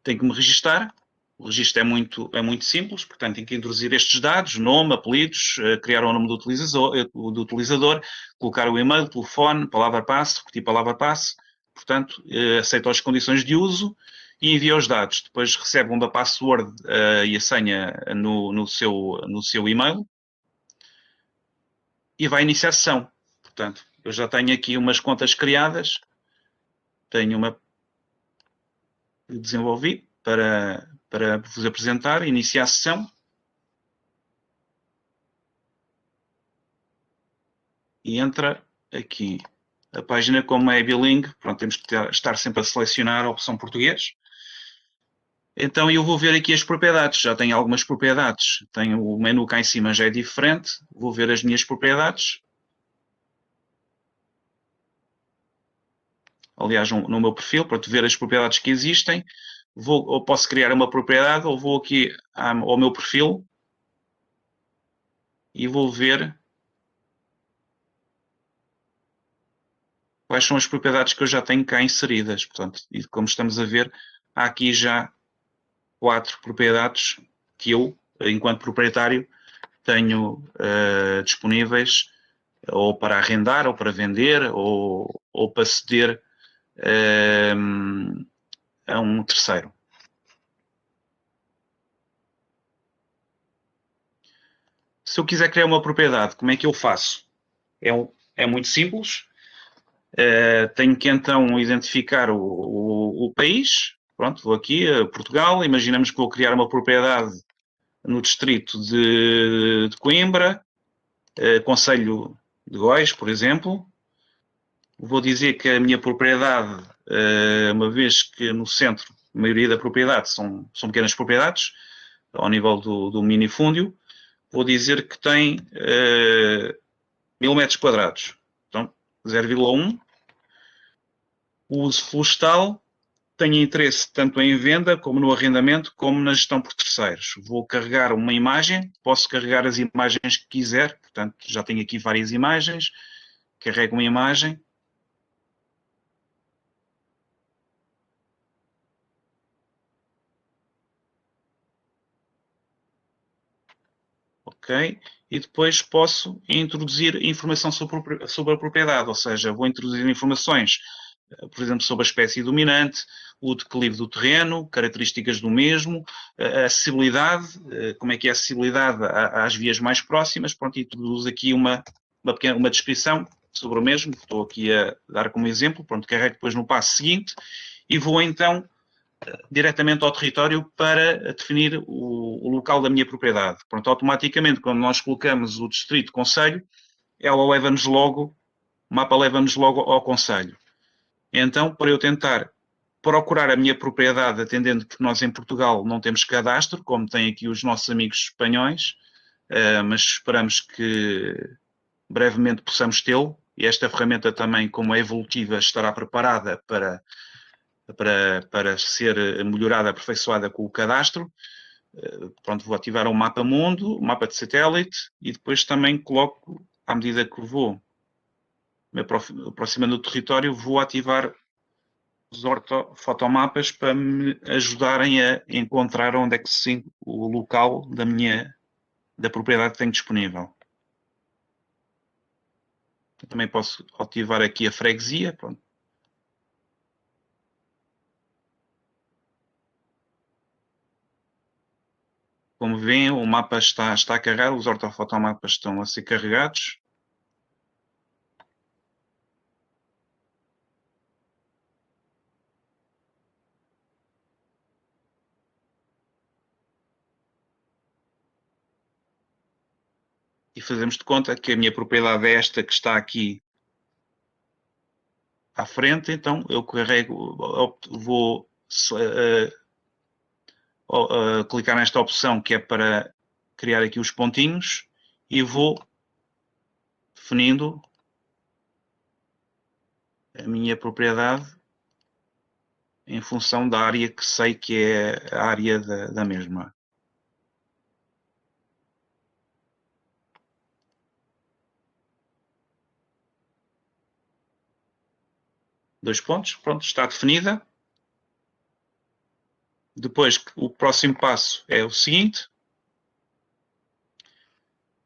Tenho que me registar. O registro é muito simples, portanto tenho que introduzir estes dados, nome, apelidos, criar o nome do utilizador, colocar o e-mail, telefone, palavra-passe, repetir palavra-passe, portanto aceito as condições de uso e envia os dados. Depois recebe uma password e a senha no seu e-mail e vai iniciar a sessão. Portanto, eu já tenho aqui umas contas criadas, tenho uma desenvolvi para vos apresentar, iniciar a sessão. E entra aqui. A página, como é bilingue, pronto, temos que estar sempre a selecionar a opção português. Então eu vou ver aqui as propriedades, já tenho algumas propriedades. Tenho o menu cá em cima, já é diferente. Vou ver as minhas propriedades. Aliás, no meu perfil, para ver as propriedades que existem. Ou posso criar uma propriedade, ou vou aqui ao meu perfil e vou ver quais são as propriedades que eu já tenho cá inseridas. Portanto, e como estamos a ver, há aqui já 4 propriedades que eu, enquanto proprietário, tenho disponíveis ou para arrendar, ou para vender, ou para ceder a um terceiro. Se eu quiser criar uma propriedade, como é que eu faço? É muito simples. Tenho que então identificar o país. Pronto, vou aqui a Portugal. Imaginamos que vou criar uma propriedade no distrito de Coimbra, Concelho de Góis, por exemplo. Vou dizer que a minha propriedade, uma vez que no centro a maioria da propriedade são pequenas propriedades, ao nível do minifúndio, vou dizer que tem 1000 metros quadrados. Então, 0,1. O uso florestal, tenho interesse tanto em venda, como no arrendamento, como na gestão por terceiros. Vou carregar uma imagem, posso carregar as imagens que quiser, portanto, já tenho aqui várias imagens, carrego uma imagem. Ok? E depois posso introduzir informação sobre a propriedade, ou seja, vou introduzir informações, por exemplo, sobre a espécie dominante, o declive do terreno, características do mesmo, a acessibilidade, como é que é a acessibilidade às vias mais próximas. Pronto, introduzo aqui uma descrição sobre o mesmo, que estou aqui a dar como exemplo. Pronto, carrego depois no passo seguinte e vou então diretamente ao território para definir o local da minha propriedade. Pronto, automaticamente, quando nós colocamos o distrito concelho, ela leva-nos logo, o mapa leva-nos logo ao concelho. Então, para eu tentar procurar a minha propriedade, atendendo que nós em Portugal não temos cadastro, como têm aqui os nossos amigos espanhóis, mas esperamos que brevemente possamos tê-lo, e esta ferramenta também, como é evolutiva, estará preparada para ser melhorada, aperfeiçoada com o cadastro. Pronto, vou ativar o mapa mundo, o mapa de satélite, e depois também coloco, à medida que vou me aproximando do território, vou ativar os ortofotomapas para me ajudarem a encontrar onde é que se o local da propriedade que tenho disponível. Eu também posso ativar aqui a freguesia. Pronto. Como veem, o mapa está a carregar, os ortofotomapas estão a ser carregados. E fazemos de conta que a minha propriedade é esta que está aqui à frente, então eu carrego, vou clicar nesta opção que é para criar aqui os pontinhos e vou definindo a minha propriedade em função da área que sei que é a área da mesma. Dois pontos, pronto, está definida. Depois, o próximo passo é o seguinte.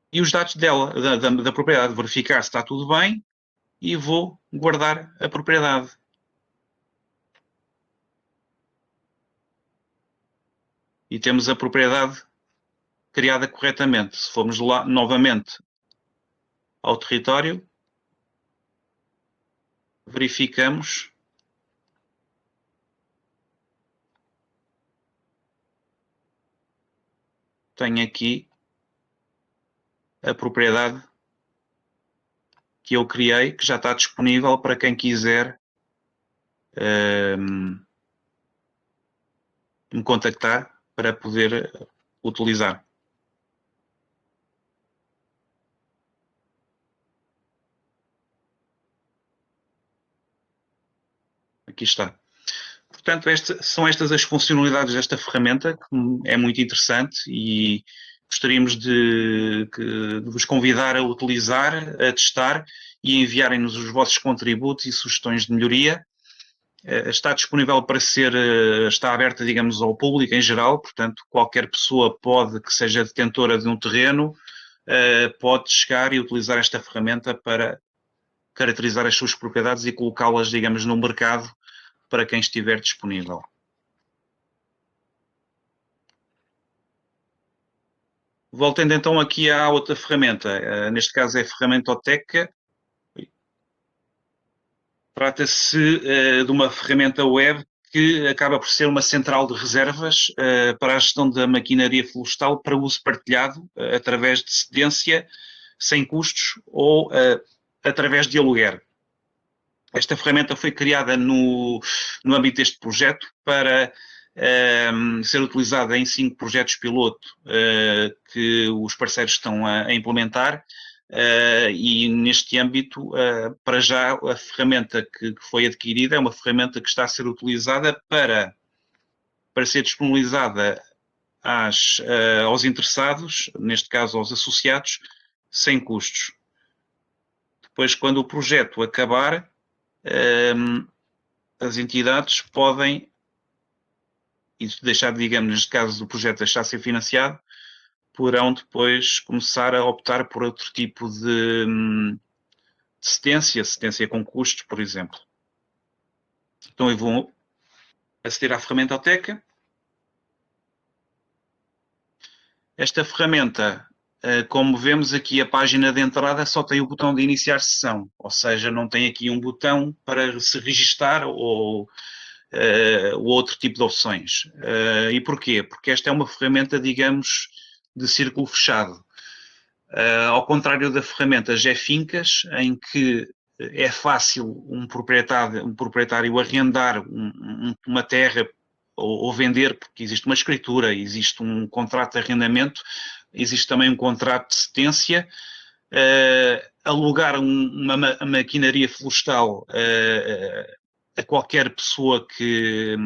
E os dados dela, da propriedade, verificar se está tudo bem e vou guardar a propriedade. E temos a propriedade criada corretamente. Se formos lá novamente ao território, verificamos tenho aqui a propriedade que eu criei, que já está disponível para quem quiser me contactar para poder utilizar. Aqui está. Portanto, são estas as funcionalidades desta ferramenta, que é muito interessante e gostaríamos de vos convidar a utilizar, a testar e enviarem-nos os vossos contributos e sugestões de melhoria. Está disponível para está aberta, digamos, ao público em geral, portanto, qualquer pessoa que seja detentora de um terreno, pode chegar e utilizar esta ferramenta para caracterizar as suas propriedades e colocá-las, digamos, no mercado para quem estiver disponível. Voltando então aqui à outra ferramenta, neste caso é a Ferramentoteca. Trata-se de uma ferramenta web que acaba por ser uma central de reservas para a gestão da maquinaria florestal para uso partilhado através de cedência, sem custos ou através de aluguer. Esta ferramenta foi criada no âmbito deste projeto para ser utilizada em 5 projetos piloto que os parceiros estão a implementar e neste âmbito, para já, a ferramenta que foi adquirida é uma ferramenta que está a ser utilizada para ser disponibilizada aos interessados, neste caso aos associados, sem custos. Depois, quando o projeto acabar, as entidades podem, e deixar, digamos, neste caso do projeto deixar de ser financiado, poderão depois começar a optar por outro tipo de cedência com custos, por exemplo. Então eu vou aceder à Ferramentoteca. Esta ferramenta, como vemos aqui, a página de entrada só tem o botão de iniciar sessão, ou seja, não tem aqui um botão para se registar ou outro tipo de opções. E porquê? Porque esta é uma ferramenta, digamos, de círculo fechado. Ao contrário da ferramenta GFincas, em que é fácil um proprietário arrendar uma terra ou vender, porque existe uma escritura, existe um contrato de arrendamento, existe também um contrato de cedência, alugar uma maquinaria florestal a qualquer pessoa que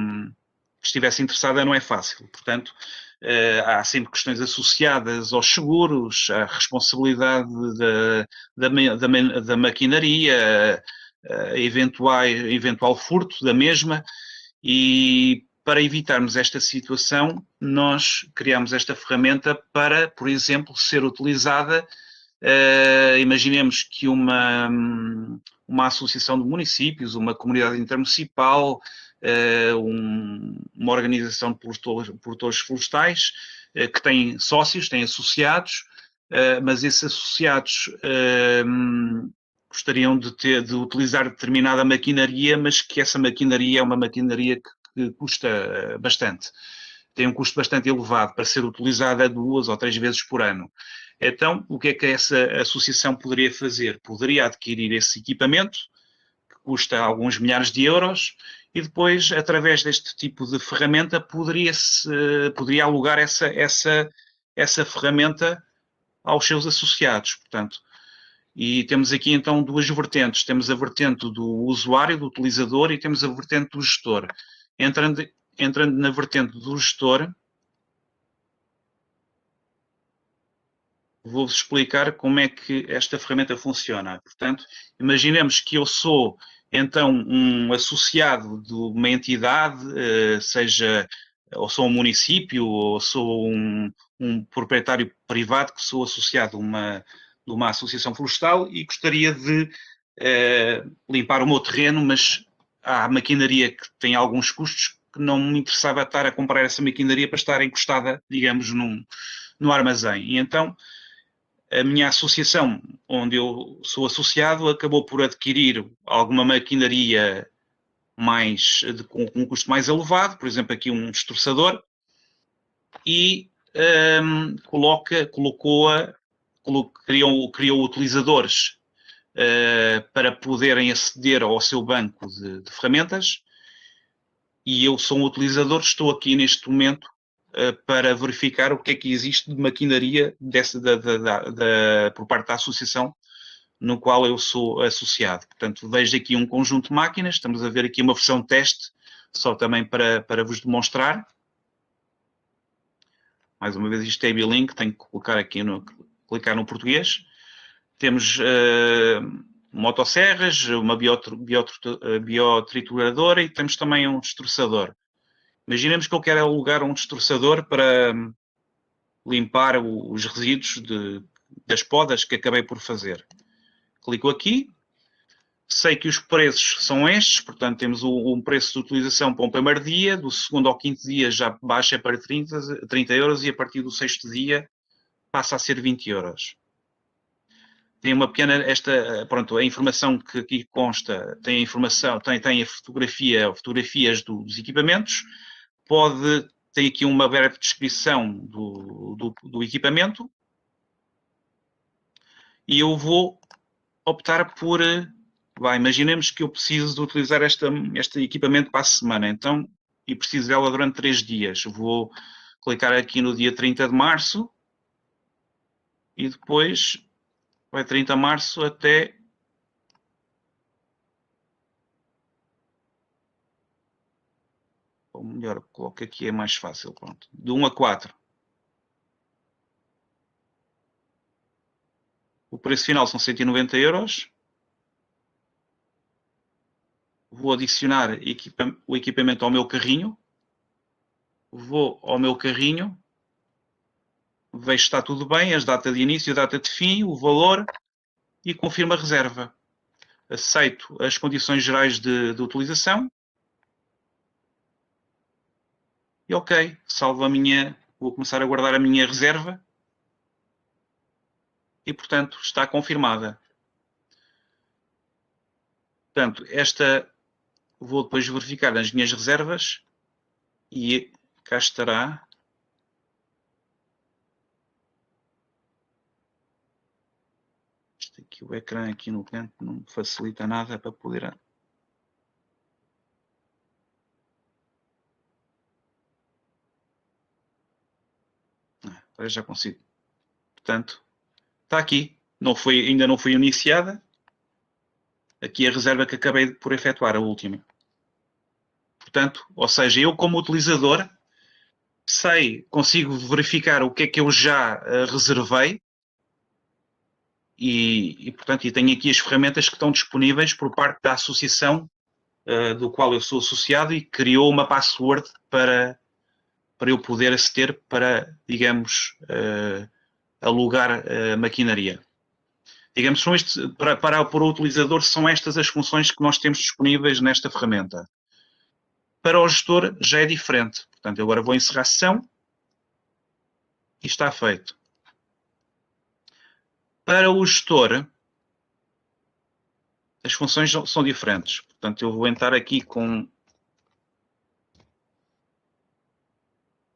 estivesse interessada não é fácil. Portanto, há sempre questões associadas aos seguros, à responsabilidade da maquinaria, eventual furto da mesma, e para evitarmos esta situação, nós criamos esta ferramenta para, por exemplo, ser utilizada. Imaginemos que uma associação de municípios, uma comunidade intermunicipal, uma organização de produtores florestais que tem sócios, tem associados, mas esses associados gostariam de utilizar determinada maquinaria, mas que essa maquinaria é uma maquinaria que custa bastante. Tem um custo bastante elevado para ser utilizada 2 ou 3 vezes por ano. Então, o que é que essa associação poderia fazer? Poderia adquirir esse equipamento, que custa alguns milhares de euros, e depois, através deste tipo de ferramenta, poderia alugar essa ferramenta aos seus associados. Portanto, e temos aqui então 2 vertentes. Temos a vertente do usuário, do utilizador, e temos a vertente do gestor. Entrando na vertente do gestor, vou-vos explicar como é que esta ferramenta funciona. Portanto, imaginemos que eu sou, então, um associado de uma entidade, ou sou um município, ou sou um proprietário privado que sou associado de uma associação florestal e gostaria de limpar o meu terreno, mas há maquinaria que tem alguns custos que não me interessava estar a comprar essa maquinaria para estar encostada, digamos, no armazém. E então, a minha associação, onde eu sou associado, acabou por adquirir alguma maquinaria com um custo mais elevado, por exemplo, aqui um destroçador, e criou utilizadores para poderem aceder ao seu banco de ferramentas, e eu sou um utilizador, estou aqui neste momento para verificar o que é que existe de maquinaria por parte da associação no qual eu sou associado. Portanto, vejo aqui um conjunto de máquinas, estamos a ver aqui uma versão teste, só também para vos demonstrar. Mais uma vez, isto é B-Link, tenho que clicar no português. Temos motosserras, uma biotrituradora e temos também um destroçador. Imaginemos que eu quero alugar um destroçador para limpar os resíduos das podas que acabei por fazer. Clico aqui, sei que os preços são estes, portanto temos um preço de utilização para o primeiro dia, do segundo ao quinto dia já baixa para 30 euros e a partir do sexto dia passa a ser 20 euros. Tem uma pequena, a informação que aqui consta, tem a fotografias dos equipamentos, tem aqui uma breve descrição do equipamento, e eu vou optar por, imaginemos que eu preciso de utilizar este equipamento para a semana, então, e preciso dela durante 3 dias. Vou clicar aqui no dia 30 de março, e depois vai 30 de março até ou melhor, coloco aqui, é mais fácil, pronto, de 1 a 4. O preço final são 190 euros. Vou adicionar o equipamento ao meu carrinho. Vou ao meu carrinho. Vejo se está tudo bem, as datas de início, a data de fim, o valor e confirmo a reserva. Aceito as condições gerais de utilização. E ok, vou começar a guardar a minha reserva. E, portanto, está confirmada. Portanto, vou depois verificar as minhas reservas e cá estará. Aqui o ecrã aqui no canto não facilita nada para poder... Agora já consigo. Portanto, está aqui. Ainda não foi iniciada. Aqui a reserva que acabei por efetuar, a última. Portanto, ou seja, eu como utilizador consigo verificar o que é que eu já reservei e tenho aqui as ferramentas que estão disponíveis por parte da associação do qual eu sou associado e criou uma password para eu poder aceder para, digamos, alugar maquinaria. Digamos, para o utilizador, são estas as funções que nós temos disponíveis nesta ferramenta. Para o gestor já é diferente. Portanto, eu agora vou encerrar a sessão e está feito. Para o gestor, as funções são diferentes. Portanto, eu vou entrar aqui com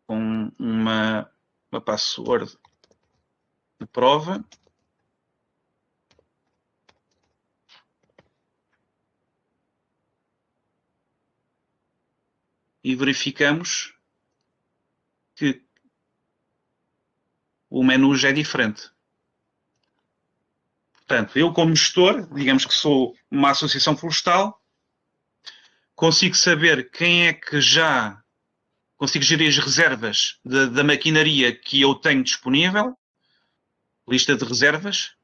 uma password de prova. E verificamos que o menu já é diferente. Portanto, eu como gestor, digamos que sou uma associação florestal, consigo saber quem é que consigo gerir as reservas da maquinaria que eu tenho disponível, lista de reservas.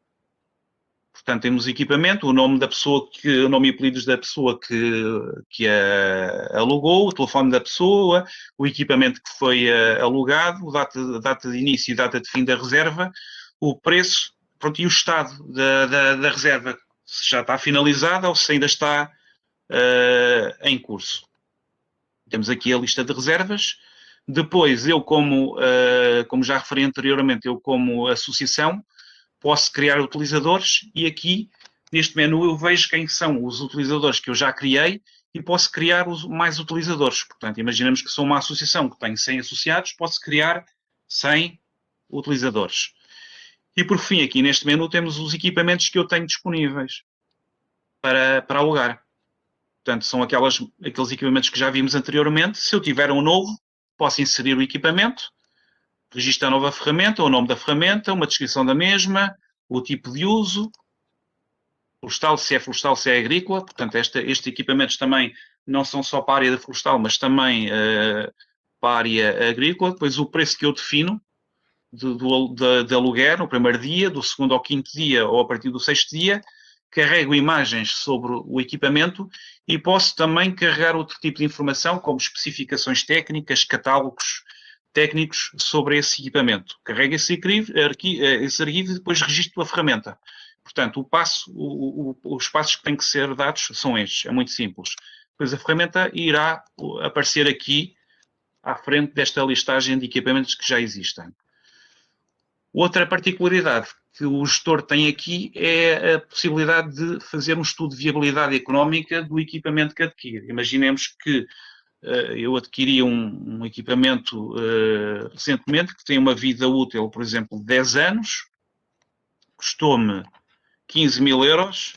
Portanto, temos equipamento, o nome e apelidos da pessoa que a alugou, o telefone da pessoa, o equipamento que foi alugado, data de início e data de fim da reserva, o preço, pronto, e o estado da reserva, se já está finalizada ou se ainda está em curso. Temos aqui a lista de reservas. Depois, eu como já referi anteriormente, eu como associação, posso criar utilizadores e aqui, neste menu, eu vejo quem são os utilizadores que eu já criei e posso criar mais utilizadores. Portanto, imaginemos que sou uma associação que tem 100 associados, posso criar 100 utilizadores. E por fim, aqui neste menu temos os equipamentos que eu tenho disponíveis para alugar. Portanto, são aqueles equipamentos que já vimos anteriormente. Se eu tiver um novo, posso inserir o equipamento, registro a nova ferramenta, o nome da ferramenta, uma descrição da mesma, o tipo de uso, florestal, se é agrícola. Portanto, estes equipamentos também não são só para a área da florestal, mas também para a área agrícola. Depois o preço que eu defino de aluguer no primeiro dia, do segundo ao quinto dia ou a partir do sexto dia, carrego imagens sobre o equipamento e posso também carregar outro tipo de informação, como especificações técnicas, catálogos técnicos sobre esse equipamento. Carrego esse arquivo e depois registro a ferramenta. Portanto, os passos que têm que ser dados são estes. É muito simples. Depois a ferramenta irá aparecer aqui à frente desta listagem de equipamentos que já existem. Outra particularidade que o gestor tem aqui é a possibilidade de fazer um estudo de viabilidade económica do equipamento que adquire. Imaginemos que eu adquiri um equipamento recentemente que tem uma vida útil, por exemplo, de 10 anos, custou-me 15 mil euros,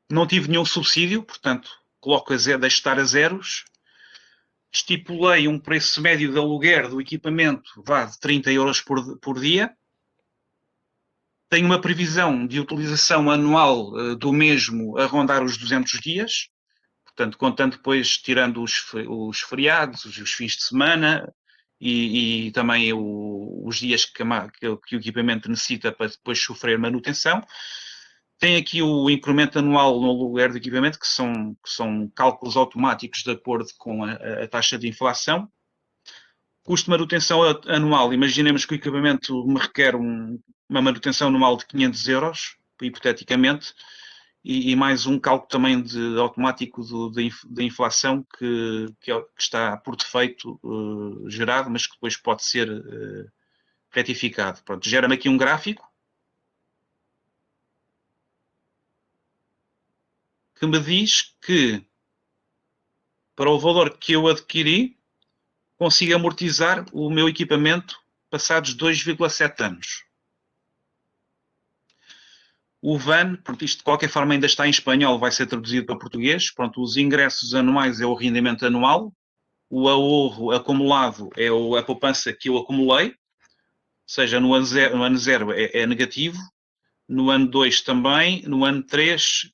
não tive nenhum subsídio, portanto, deixo de estar a zeros, estipulei um preço médio de aluguer do equipamento de 30 euros por dia, tenho uma previsão de utilização anual do mesmo a rondar os 200 dias, portanto, contando depois, tirando os feriados, os fins de semana e também os dias que o equipamento necessita para depois sofrer manutenção. Tem aqui o incremento anual no aluguer do equipamento, que são cálculos automáticos de acordo com a taxa de inflação. Custo de manutenção anual, imaginemos que o equipamento me requer uma manutenção anual de 500 euros, hipoteticamente, e mais um cálculo também automático da inflação que está por defeito gerado, mas que depois pode ser retificado. Pronto, gera-me aqui um gráfico que me diz que para o valor que eu adquiri, consigo amortizar o meu equipamento passados 2,7 anos. O VAN, porque isto de qualquer forma ainda está em espanhol, vai ser traduzido para português. Pronto, os ingressos anuais é o rendimento anual, o ahorro acumulado é a poupança que eu acumulei, ou seja, no ano 0 é negativo, no ano 2 também, no ano 3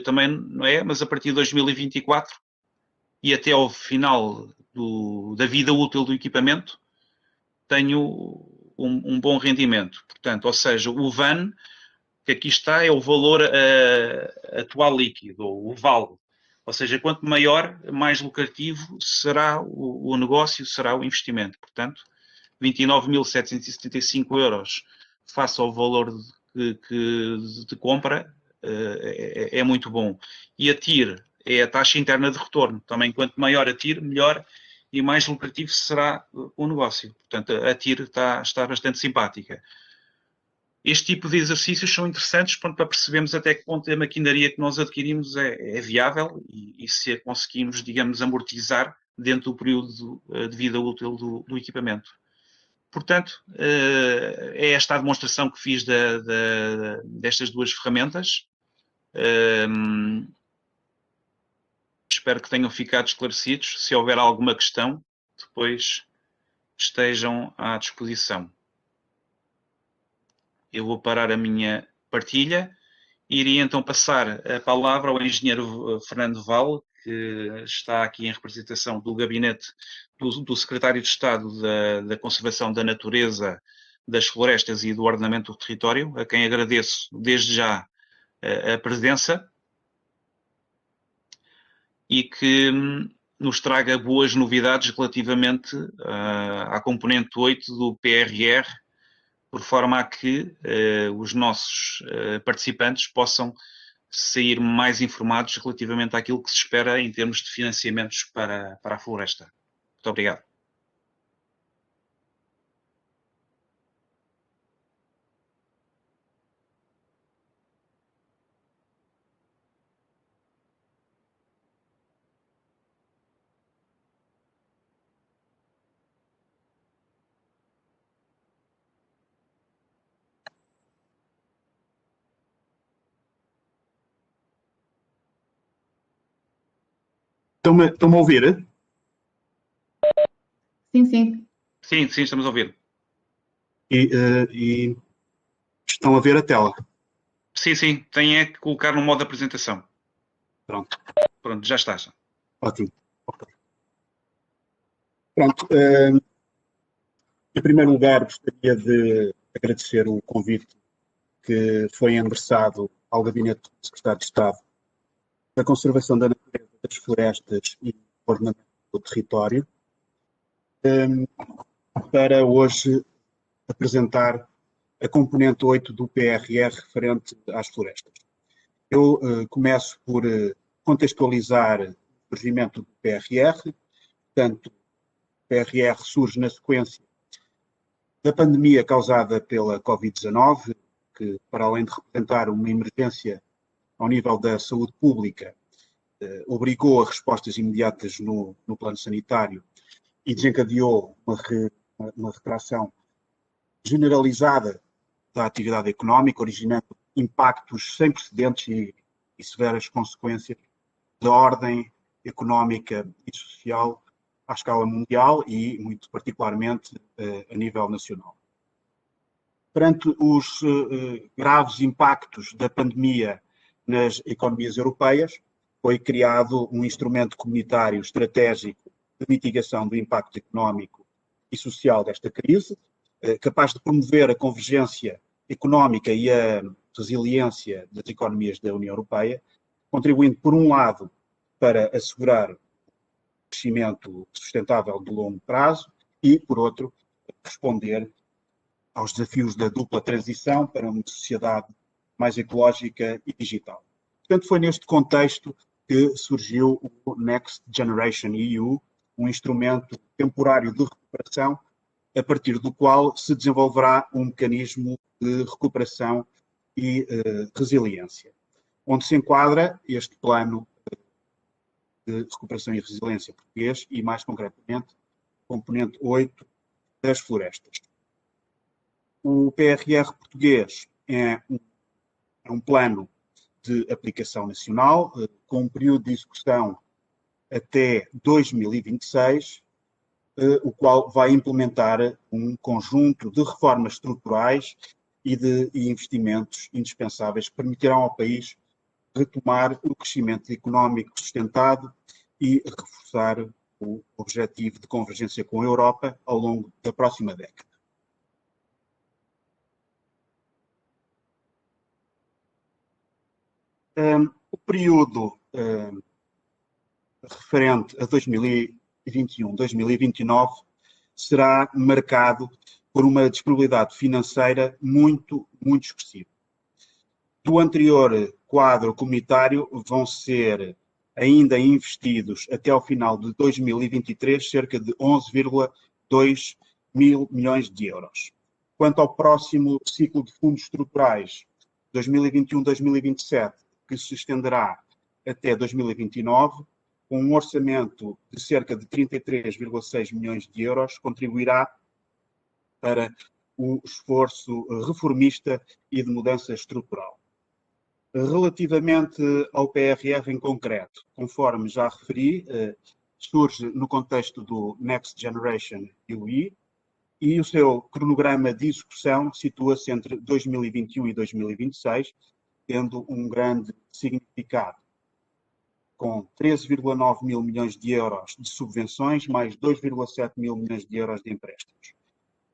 também não é, mas a partir de 2024 e até ao final da vida útil do equipamento, tenho um bom rendimento. Portanto, ou seja, o VAN, que aqui está, é o valor atual líquido, ou o VAL. Ou seja, quanto maior, mais lucrativo será o negócio, será o investimento. Portanto, 29.775 euros face ao valor de compra é muito bom. E a TIR é a taxa interna de retorno. Também, quanto maior a TIR, melhor e mais lucrativo será o negócio. Portanto, a TIR está bastante simpática. Este tipo de exercícios são interessantes para percebermos até que ponto a maquinaria que nós adquirimos é viável e se conseguimos, digamos, amortizar dentro do período de vida útil do equipamento. Portanto, é esta a demonstração que fiz destas duas ferramentas. Espero que tenham ficado esclarecidos. Se houver alguma questão, depois estejam à disposição. Eu vou parar a minha partilha e iria então passar a palavra ao engenheiro Fernando Val, que está aqui em representação do gabinete do Secretário de Estado da Conservação da Natureza, das Florestas e do Ordenamento do Território, a quem agradeço desde já a presença e que nos traga boas novidades relativamente à componente 8 do PRR, por forma a que os nossos participantes possam sair mais informados relativamente àquilo que se espera em termos de financiamentos para a floresta. Muito obrigado. Estão-me a ouvir? Sim, sim. Sim, sim, estamos a ouvir. E estão a ver a tela. Sim, sim, tem é que colocar no modo de apresentação. Pronto, Pronto, já está. ótimo. Ok. Pronto, em primeiro lugar gostaria de agradecer o convite que foi endereçado ao Gabinete do Secretário de Estado da Conservação da Natureza, das Florestas e do Ordenamento do Território, para hoje apresentar a componente 8 do PRR referente às florestas. Eu começo por contextualizar o surgimento do PRR. Portanto, o PRR surge na sequência da pandemia causada pela Covid-19, que, para além de representar uma emergência ao nível da saúde pública, obrigou a respostas imediatas no plano sanitário e desencadeou uma retração generalizada da atividade económica, originando impactos sem precedentes e severas consequências da ordem económica e social à escala mundial e, muito particularmente, a nível nacional. Perante os graves impactos da pandemia nas economias europeias, foi criado um instrumento comunitário estratégico de mitigação do impacto económico e social desta crise, capaz de promover a convergência económica e a resiliência das economias da União Europeia, contribuindo, por um lado, para assegurar o crescimento sustentável de longo prazo e, por outro, responder aos desafios da dupla transição para uma sociedade mais ecológica e digital. Portanto, foi neste contexto que surgiu o Next Generation EU, um instrumento temporário de recuperação, a partir do qual se desenvolverá um mecanismo de recuperação e resiliência, onde se enquadra este plano de recuperação e resiliência português e, mais concretamente, componente 8 das florestas. O PRR português é um plano de aplicação nacional, com um período de execução até 2026, o qual vai implementar um conjunto de reformas estruturais e de investimentos indispensáveis que permitirão ao país retomar o crescimento económico sustentado e reforçar o objetivo de convergência com a Europa ao longo da próxima década. O período referente a 2021-2029 será marcado por uma disponibilidade financeira muito expressiva. Do anterior quadro comunitário vão ser ainda investidos até ao final de 2023 cerca de 11,2 mil milhões de euros. Quanto ao próximo ciclo de fundos estruturais 2021-2027, que se estenderá até 2029, com um orçamento de cerca de 33,6 milhões de euros, contribuirá para o esforço reformista e de mudança estrutural. Relativamente ao PRR em concreto, conforme já referi, surge no contexto do Next Generation EU e o seu cronograma de execução situa-se entre 2021 e 2026, tendo um grande significado, com 13,9 mil milhões de euros de subvenções, mais 2,7 mil milhões de euros de empréstimos.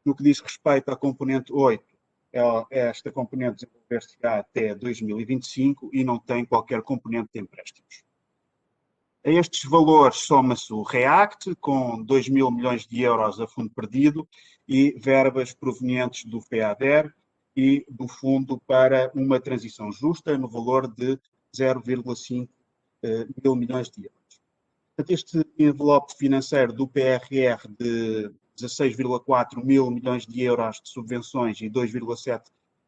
No que diz respeito à componente 8, esta componente desenvolver-se-á até 2025 e não tem qualquer componente de empréstimos. A estes valores soma-se o REACT, com 2 mil milhões de euros a fundo perdido e verbas provenientes do FEADER e do Fundo para uma Transição Justa, no valor de 0,5 mil milhões de euros. Portanto, este envelope financeiro do PRR de 16,4 mil milhões de euros de subvenções e 2,7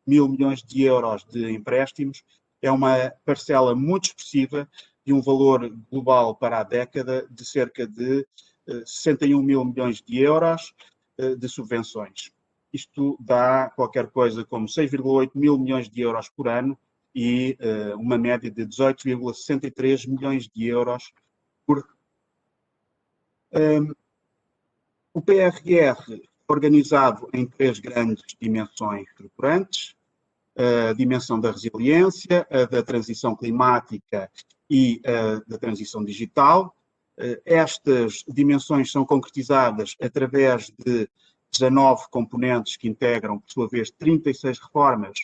mil milhões de euros de empréstimos é uma parcela muito expressiva de um valor global para a década de cerca de 61 mil milhões de euros de subvenções. Isto dá qualquer coisa como 6,8 mil milhões de euros por ano e uma média de 18,63 milhões de euros por O PRR é organizado em 3 grandes dimensões estruturantes: a dimensão da resiliência, a da transição climática e a da transição digital. Estas dimensões são concretizadas através de 19 componentes que integram, por sua vez, 36 reformas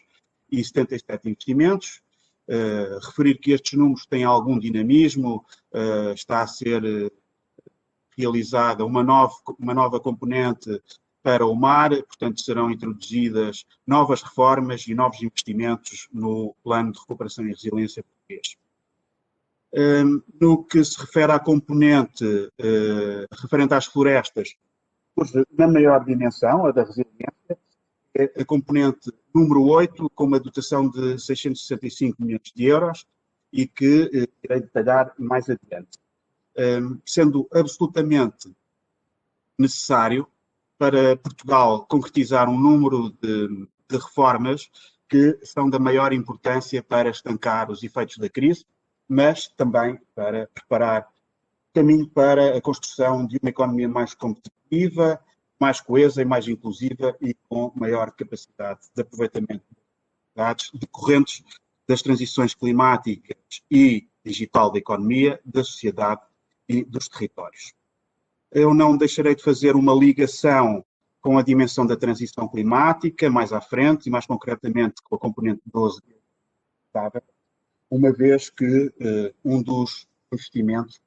e 77 investimentos. Referir que estes números têm algum dinamismo, está a ser realizada uma nova componente para o mar, portanto serão introduzidas novas reformas e novos investimentos no Plano de Recuperação e Resiliência português. No que se refere à componente referente às florestas, na maior dimensão, a da resiliência, é a componente número 8, com uma dotação de 665 milhões de euros e que irei detalhar mais adiante. Sendo absolutamente necessário para Portugal concretizar um número de reformas que são da maior importância para estancar os efeitos da crise, mas também para preparar caminho para a construção de uma economia mais competitiva, mais coesa e mais inclusiva e com maior capacidade de aproveitamento de dados decorrentes das transições climáticas e digital da economia, da sociedade e dos territórios. Eu não deixarei de fazer uma ligação com a dimensão da transição climática mais à frente e mais concretamente com a componente 12, uma vez que um dos investimentos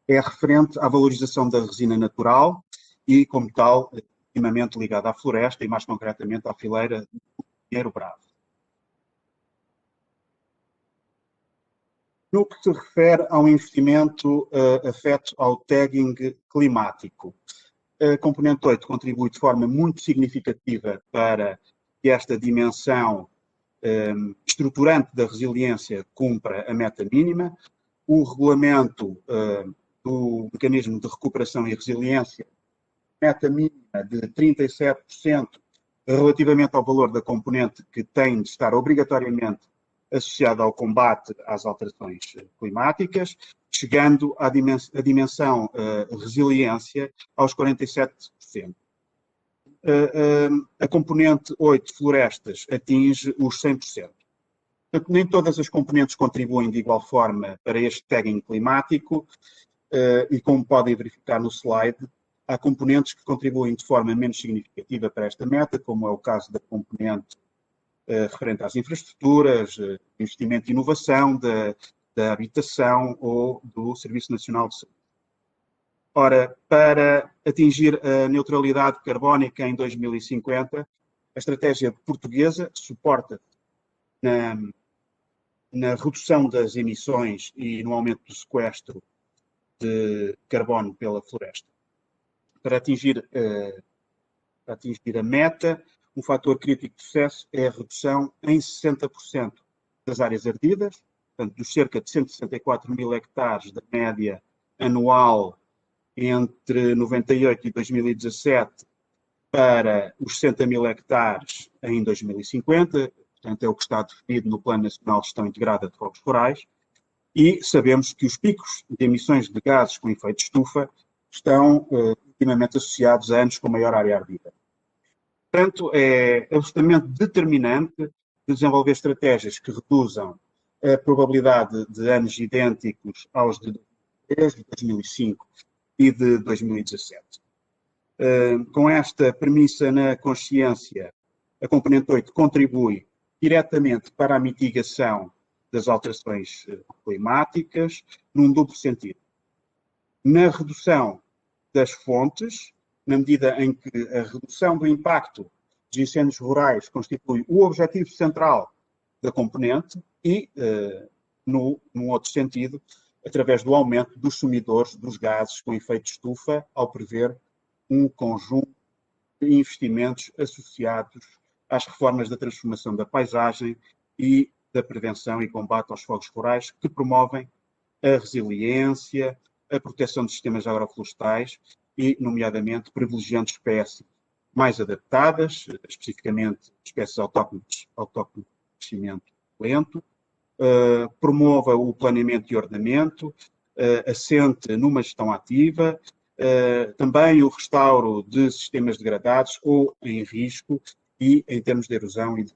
é referente à valorização da resina natural e, como tal, intimamente ligada à floresta e mais concretamente à fileira do pinheiro bravo. No que se refere ao investimento afeto ao tagging climático, a componente 8 contribui de forma muito significativa para que esta dimensão estruturante da resiliência cumpra a meta mínima. O regulamento do mecanismo de recuperação e resiliência, meta mínima de 37% relativamente ao valor da componente que tem de estar obrigatoriamente associada ao combate às alterações climáticas, chegando à dimensão resiliência aos 47%. A componente 8, florestas, atinge os 100%. Portanto, nem todas as componentes contribuem de igual forma para este tagging climático e, como podem verificar no slide, há componentes que contribuem de forma menos significativa para esta meta, como é o caso da componente referente às infraestruturas, investimento e inovação, da habitação ou do Serviço Nacional de Saúde. Ora, para atingir a neutralidade carbónica em 2050, a estratégia portuguesa suporta na redução das emissões e no aumento do sequestro de carbono pela floresta. Para atingir a meta, um fator crítico de sucesso é a redução em 60% das áreas ardidas, portanto, dos cerca de 164 mil hectares da média anual entre 98 e 2017 para os 60 mil hectares em 2050, portanto, é o que está definido no Plano Nacional de Gestão Integrada de Fogos Florais, e sabemos que os picos de emissões de gases com efeito de estufa estão intimamente associados a anos com maior área ardida. Portanto, é absolutamente determinante desenvolver estratégias que reduzam a probabilidade de anos idênticos aos de 2003, de 2005 e de 2017. Com esta premissa na consciência, a componente 8 contribui diretamente para a mitigação das alterações climáticas num duplo sentido. Na redução das fontes, na medida em que a redução do impacto dos incêndios rurais constitui o objetivo central da componente e, num outro sentido, através do aumento dos sumidores dos gases com efeito de estufa, ao prever um conjunto de investimentos associados às reformas da transformação da paisagem e da prevenção e combate aos fogos florais, que promovem a resiliência, a proteção dos sistemas agroflorestais e, nomeadamente, privilegiando espécies mais adaptadas, especificamente espécies autóctones de crescimento lento, promova o planeamento e ordenamento, assente numa gestão ativa, também o restauro de sistemas degradados ou em risco e em termos de erosão e de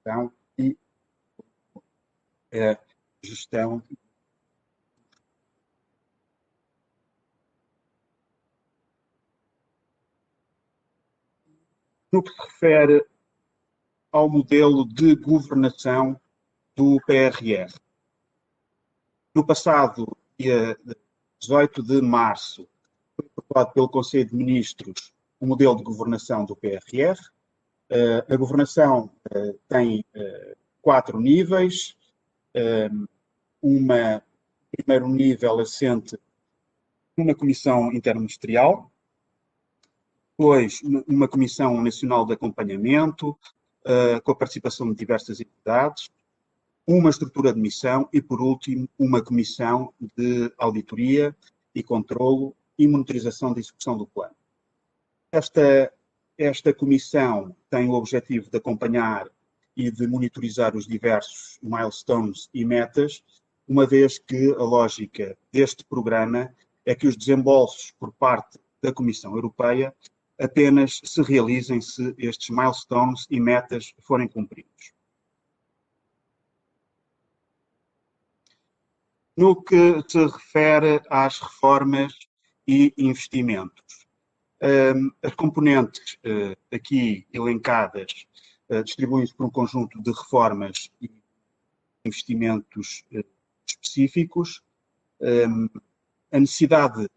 gestão e gestão. No que se refere ao modelo de governação do PRR. No passado, dia 18 de março, foi aprovado pelo Conselho de Ministros o modelo de governação do PRR. A governação tem 4 níveis. Primeiro nível assente numa comissão interministerial, depois uma comissão nacional de acompanhamento, com a participação de diversas entidades, uma estrutura de missão e, por último, uma comissão de auditoria e controlo e monitorização da execução do plano. Esta comissão tem o objetivo de acompanhar e de monitorizar os diversos milestones e metas, uma vez que a lógica deste programa é que os desembolsos por parte da Comissão Europeia apenas se realizem se estes milestones e metas forem cumpridos. No que se refere às reformas e investimentos, as componentes aqui elencadas distribuem-se por um conjunto de reformas e investimentos específicos. A necessidade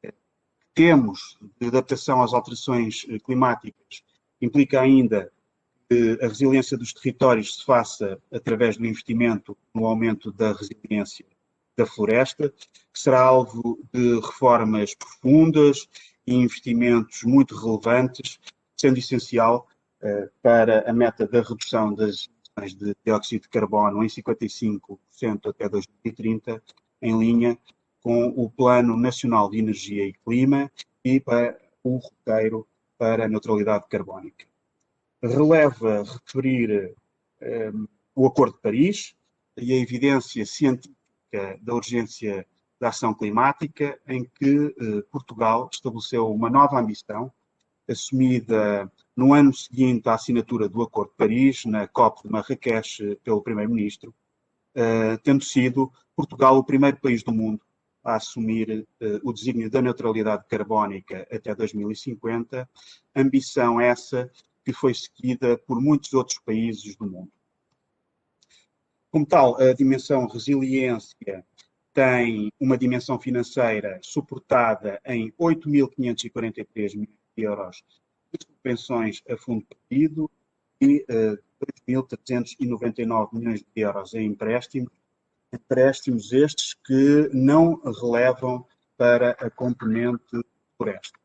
que temos de adaptação às alterações climáticas implica ainda que a resiliência dos territórios se faça através do investimento no aumento da resiliência da floresta, que será alvo de reformas profundas e investimentos muito relevantes, sendo essencial para a meta da redução das emissões de dióxido de carbono em 55% até 2030, em linha com o Plano Nacional de Energia e Clima e para o roteiro para a neutralidade carbónica. Releva referir o Acordo de Paris e a evidência científica da urgência da ação climática, em que Portugal estabeleceu uma nova ambição, assumida no ano seguinte à assinatura do Acordo de Paris, na COP de Marrakech, pelo Primeiro-Ministro, tendo sido Portugal o primeiro país do mundo a assumir o desígnio da neutralidade carbónica até 2050, ambição essa que foi seguida por muitos outros países do mundo. Como tal, a dimensão resiliência tem uma dimensão financeira suportada em 8.543 milhões de euros de subvenções a fundo perdido e 2.399 milhões de euros em empréstimos estes que não relevam para a componente floresta.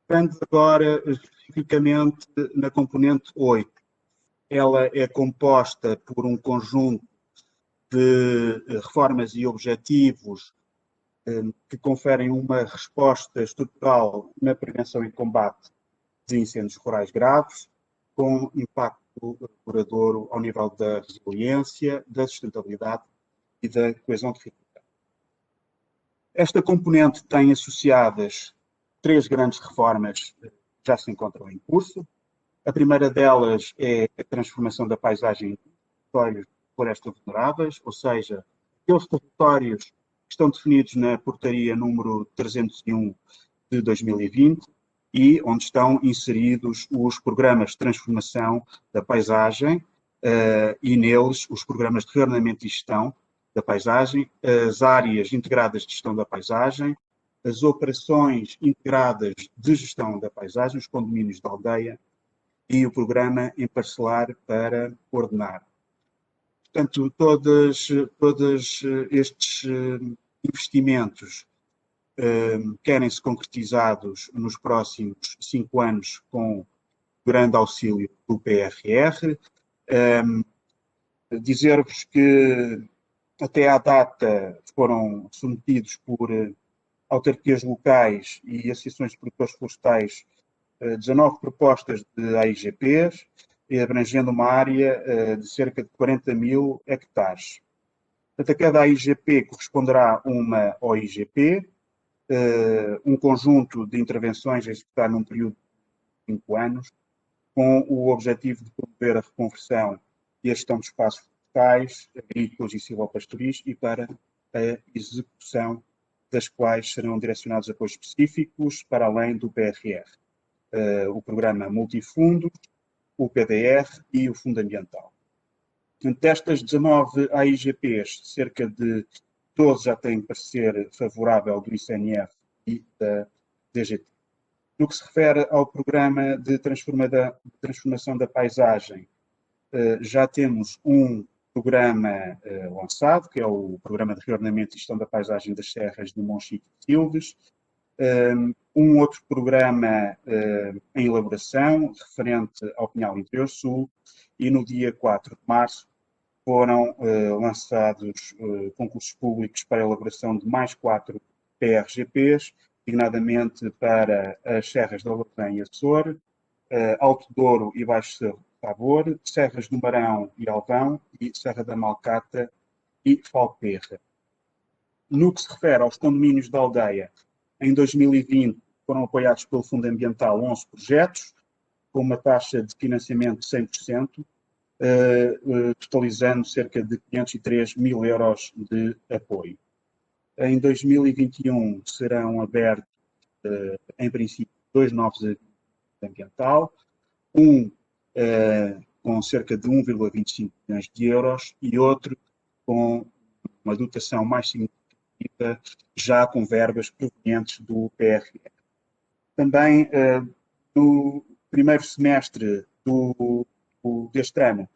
Entrando agora especificamente na componente 8, ela é composta por um conjunto de reformas e objetivos que conferem uma resposta estrutural na prevenção e combate de incêndios rurais graves, com impacto duradouro ao nível da resiliência, da sustentabilidade e da coesão territorial. Esta componente tem associadas 3 grandes reformas que já se encontram em curso. A primeira delas é a transformação da paisagem em territórios de floresta vulneráveis, ou seja, aqueles territórios que estão definidos na portaria número 301 de 2020 e onde estão inseridos os programas de transformação da paisagem e neles os programas de reordenamento e gestão da paisagem, as áreas integradas de gestão da paisagem, as operações integradas de gestão da paisagem, os condomínios de aldeia, e o programa em parcelar para ordenar. Portanto, todos estes investimentos querem-se concretizados nos próximos 5 anos com o grande auxílio do PRR. Dizer-vos que até à data foram submetidos por autarquias locais e associações de produtores florestais 19 propostas de AIGPs, abrangendo uma área de cerca de 40 mil hectares. Portanto, a cada AIGP corresponderá uma OIGP, um conjunto de intervenções a executar num período de 5 anos, com o objetivo de promover a reconversão e a gestão de espaços florestais, agrícolas e silvopastoris e para a execução das quais serão direcionados apoios específicos para além do PRR, o Programa Multifundos, o PDR e o Fundo Ambiental. Destas 19 AIGPs, cerca de 12 já têm parecer favorável do ICNF e da DGT. No que se refere ao programa de transformação da paisagem, já temos um programa lançado, que é o Programa de Reordenamento e Gestão da Paisagem das Serras de Monchique e Silves, um outro programa em elaboração, referente ao Pinhal Interior Sul, e no dia 4 de março foram lançados concursos públicos para a elaboração de mais 4 PRGPs, designadamente para as Serras da Lousã e Açor, Alto Douro e Baixo Cerro de Tabor, Serras do Marão e Alvão e Serra da Malcata e Falperra. No que se refere aos condomínios da aldeia, em 2020 foram apoiados pelo Fundo Ambiental 11 projetos, com uma taxa de financiamento de 100%, totalizando cerca de 503 mil euros de apoio. Em 2021 serão abertos, em princípio, 2 novos avisos ambiental, um com cerca de 1,25 milhões de euros e outro com uma dotação mais significativa, já com verbas provenientes do PRR. Também, no primeiro semestre deste ano,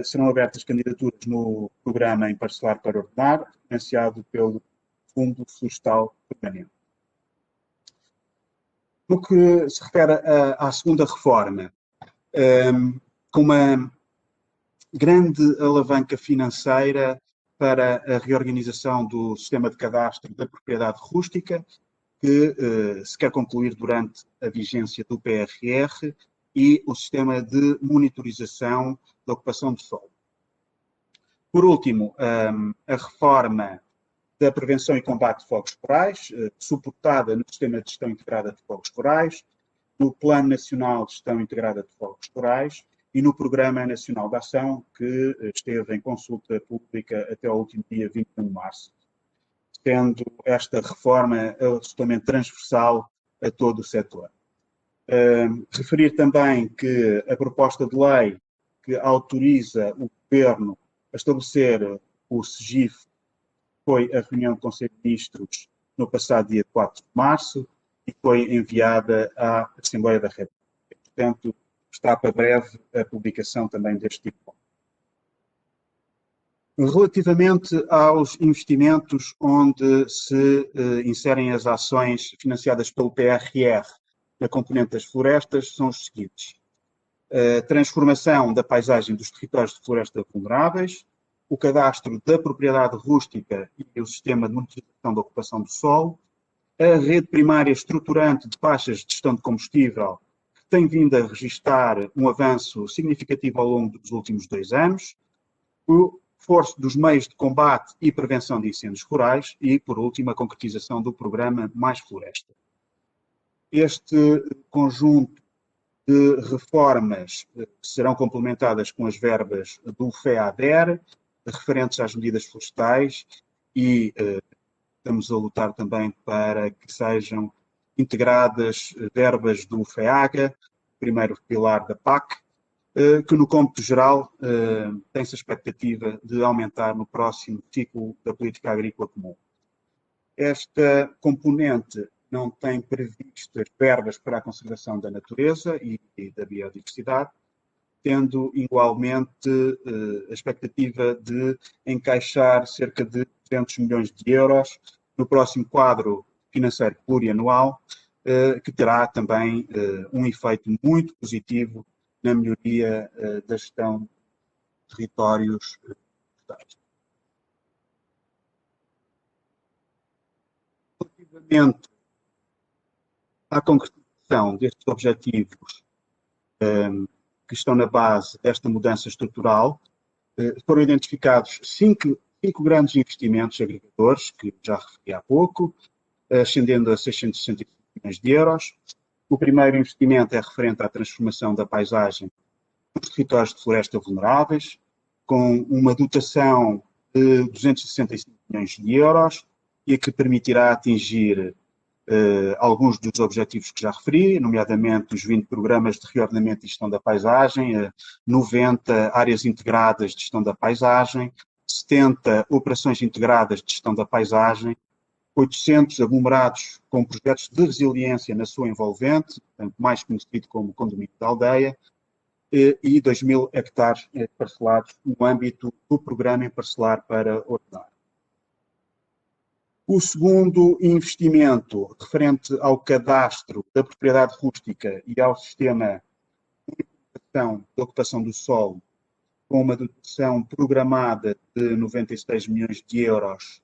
serão abertas candidaturas no programa Em Parcelar para Ordenar, financiado pelo Fundo Florestal Permanente. No que se refere à segunda reforma, com uma grande alavanca financeira para a reorganização do sistema de cadastro da propriedade rústica, que se quer concluir durante a vigência do PRR, e o sistema de monitorização da ocupação de solo. Por último, a reforma da prevenção e combate de fogos rurais, suportada no Sistema de Gestão Integrada de Fogos Rurais, no Plano Nacional de Gestão Integrada de Fogos Rurais e no Programa Nacional de Ação, que esteve em consulta pública até ao último dia 21 de março, sendo esta reforma absolutamente transversal a todo o setor. Referir também que a proposta de lei que autoriza o Governo a estabelecer o SEGIF foi a reunião do Conselho de Ministros no passado dia 4 de março e foi enviada à Assembleia da República. Portanto, está para breve a publicação também deste tipo. Relativamente aos investimentos onde se inserem as ações financiadas pelo PRR na componente das florestas, são os seguintes: a transformação da paisagem dos territórios de floresta vulneráveis, o cadastro da propriedade rústica e o sistema de monitorização da ocupação do solo, a rede primária estruturante de taxas de gestão de combustível, que tem vindo a registrar um avanço significativo ao longo dos últimos 2 anos, o reforço dos meios de combate e prevenção de incêndios rurais e, por último, a concretização do programa Mais Floresta. Este conjunto de reformas serão complementadas com as verbas do FEADER, referentes às medidas florestais, e estamos a lutar também para que sejam integradas verbas do FEAGA, primeiro pilar da PAC, que no cômputo geral tem-se a expectativa de aumentar no próximo ciclo da política agrícola comum. Esta componente não tem previstas verbas para a conservação da natureza e da biodiversidade, tendo igualmente a expectativa de encaixar cerca de 200 milhões de euros no próximo quadro financeiro plurianual, que terá também um efeito muito positivo na melhoria da gestão de territórios florestais. Relativamente à concretização destes objetivos que estão na base desta mudança estrutural, foram identificados 5 5 grandes investimentos agregadores, que já referi há pouco, ascendendo a 665 milhões de euros. O primeiro investimento é referente à transformação da paisagem nos territórios de floresta vulneráveis, com uma dotação de 265 milhões de euros e que permitirá atingir alguns dos objetivos que já referi, nomeadamente os 20 programas de reordenamento e gestão da paisagem, 90 áreas integradas de gestão da paisagem, 70 operações integradas de gestão da paisagem, 800 aglomerados com projetos de resiliência na sua envolvente, portanto, mais conhecido como condomínio da aldeia, e 2.000 hectares parcelados no âmbito do programa em parcelar para ordenar. O segundo investimento, referente ao cadastro da propriedade rústica e ao sistema de ocupação do solo, com uma dotação programada de 96 milhões de euros,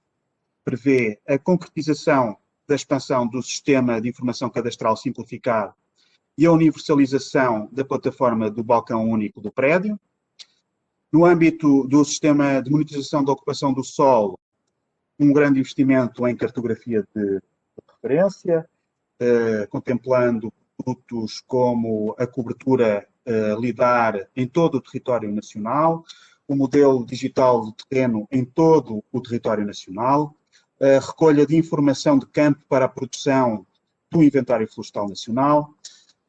prevê a concretização da expansão do sistema de informação cadastral simplificado e a universalização da plataforma do balcão único do prédio. No âmbito do sistema de monitorização da ocupação do solo, um grande investimento em cartografia de referência, contemplando produtos como a cobertura LIDAR em todo o território nacional, o modelo digital de terreno em todo o território nacional, a recolha de informação de campo para a produção do inventário florestal nacional,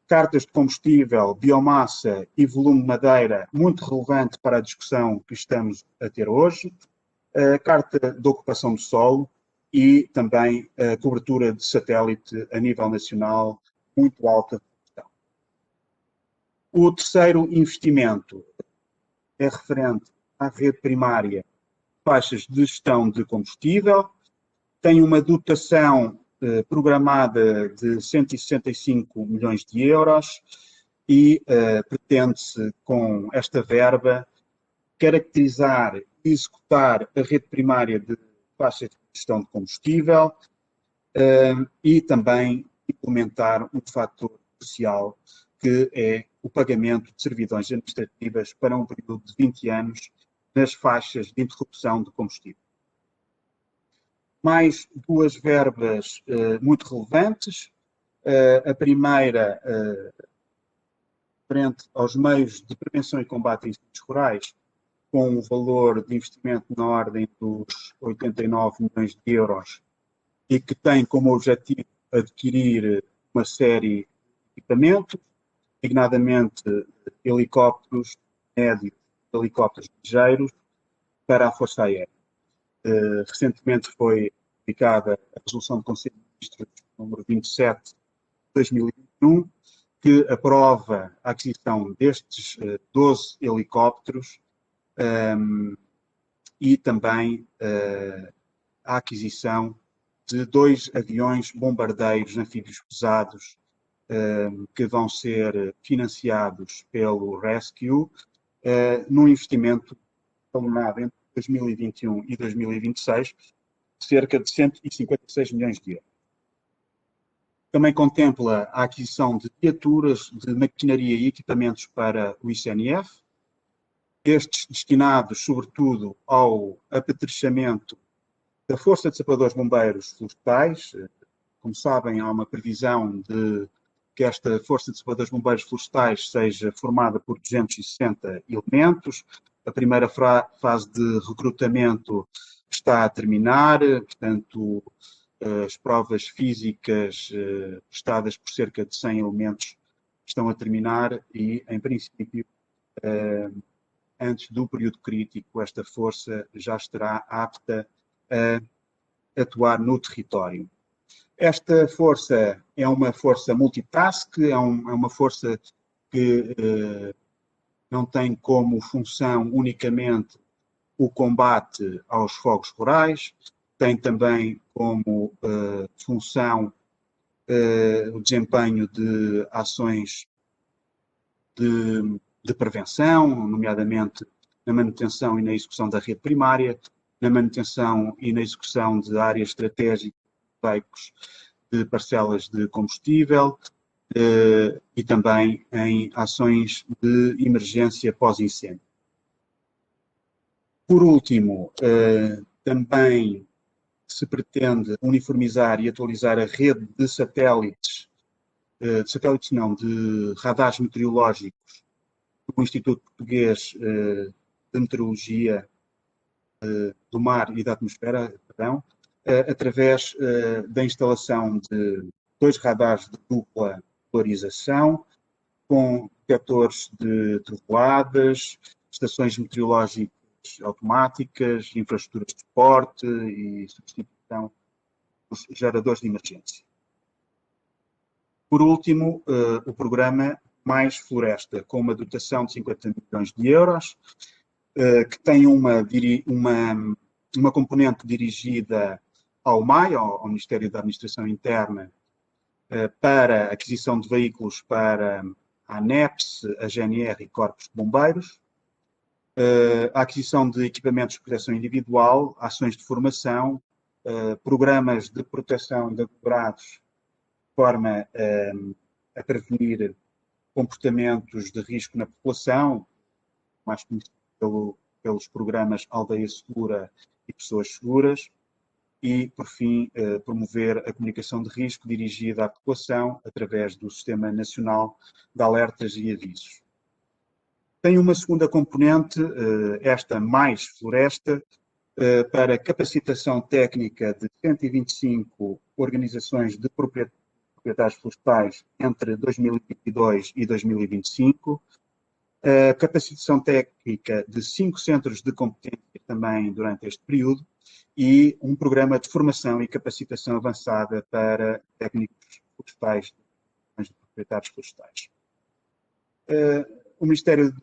cartas de combustível, biomassa e volume de madeira, muito relevante para a discussão que estamos a ter hoje, a carta de ocupação do solo e também a cobertura de satélite a nível nacional muito alta. O terceiro investimento é referente à rede primária, faixas de gestão de combustível, tem uma dotação programada de 165 milhões de euros e pretende-se, com esta verba, caracterizar e executar a rede primária de faixas de gestão de combustível e também implementar um fator crucial, que é o pagamento de servidões administrativas para um período de 20 anos nas faixas de interrupção de combustível. Mais duas verbas muito relevantes. A primeira, frente aos meios de prevenção e combate a incêndios rurais, com um valor de investimento na ordem dos 89 milhões de euros e que tem como objetivo adquirir uma série de equipamentos, designadamente helicópteros médios, helicópteros ligeiros para a Força Aérea. Recentemente foi publicada a Resolução do Conselho de Ministros número 27 de 2021, que aprova a aquisição destes 12 helicópteros e também a aquisição de 2 aviões bombardeiros anfíbios pesados que vão ser financiados pelo Rescue num investimento escalonado entre 2021 e 2026 de cerca de 156 milhões de euros. Também contempla a aquisição de viaturas, de maquinaria e equipamentos para o ICNF, estes destinados, sobretudo, ao apetrechamento da Força de Sapadores Bombeiros Florestais. Como sabem, há uma previsão de que esta Força de Sapadores Bombeiros Florestais seja formada por 260 elementos. A primeira fase de recrutamento está a terminar, portanto, as provas físicas prestadas por cerca de 100 elementos estão a terminar e, em princípio, antes do período crítico, esta força já estará apta a atuar no território. Esta força é uma força multitask, é uma força que não tem como função unicamente o combate aos fogos rurais, tem também como função o desempenho de ações de prevenção, nomeadamente na manutenção e na execução da rede primária, na manutenção e na execução de áreas estratégicas de parcelas de combustível e também em ações de emergência pós-incêndio. Por último, também se pretende uniformizar e atualizar a rede de satélites de radares meteorológicos do Instituto Português de Meteorologia do Mar e da Atmosfera, através da instalação de 2 radares de dupla polarização, com detectores de trovoadas, estações meteorológicas automáticas, infraestruturas de suporte e substituição dos geradores de emergência. Por último, o programa Mais Floresta, com uma dotação de 50 milhões de euros, que tem uma componente dirigida ao MAI, ao Ministério da Administração Interna, para aquisição de veículos para a ANEPS, a GNR e corpos de bombeiros, a aquisição de equipamentos de proteção individual, ações de formação, programas de proteção de aglomeраdos, de forma a prevenir comportamentos de risco na população, mais conhecido pelos programas Aldeia Segura e Pessoas Seguras, e, por fim, promover a comunicação de risco dirigida à população através do Sistema Nacional de Alertas e Avisos. Tem uma segunda componente, esta Mais Floresta, para capacitação técnica de 125 organizações de proprietários florestais entre 2022 e 2025, capacitação técnica de 5 centros de competência também durante este período e um programa de formação e capacitação avançada para técnicos florestais de proprietários florestais. O Ministério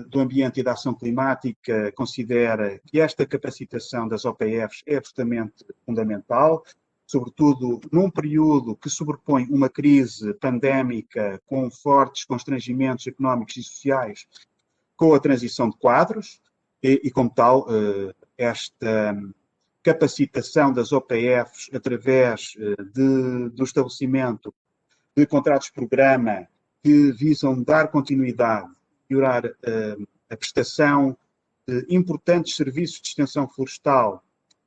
do Ambiente e da Ação Climática considera que esta capacitação das OPFs é absolutamente fundamental, sobretudo num período que sobrepõe uma crise pandémica com fortes constrangimentos económicos e sociais com a transição de quadros e como tal, esta capacitação das OPFs através do estabelecimento de contratos-programa que visam dar continuidade, melhorar a prestação de importantes serviços de extensão florestal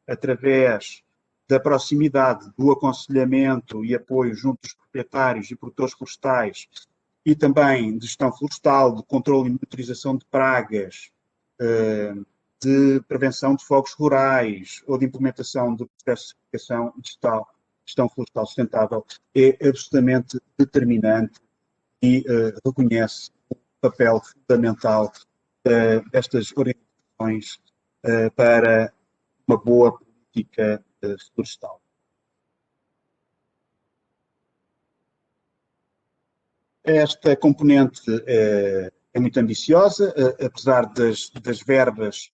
através da proximidade, do aconselhamento e apoio junto dos proprietários e produtores florestais e também de gestão florestal, de controle e monitorização de pragas, de prevenção de fogos rurais ou de implementação de processos de certificação de gestão florestal sustentável é absolutamente determinante e reconhece o papel fundamental destas organizações para uma boa política florestal. Esta componente é muito ambiciosa, apesar das verbas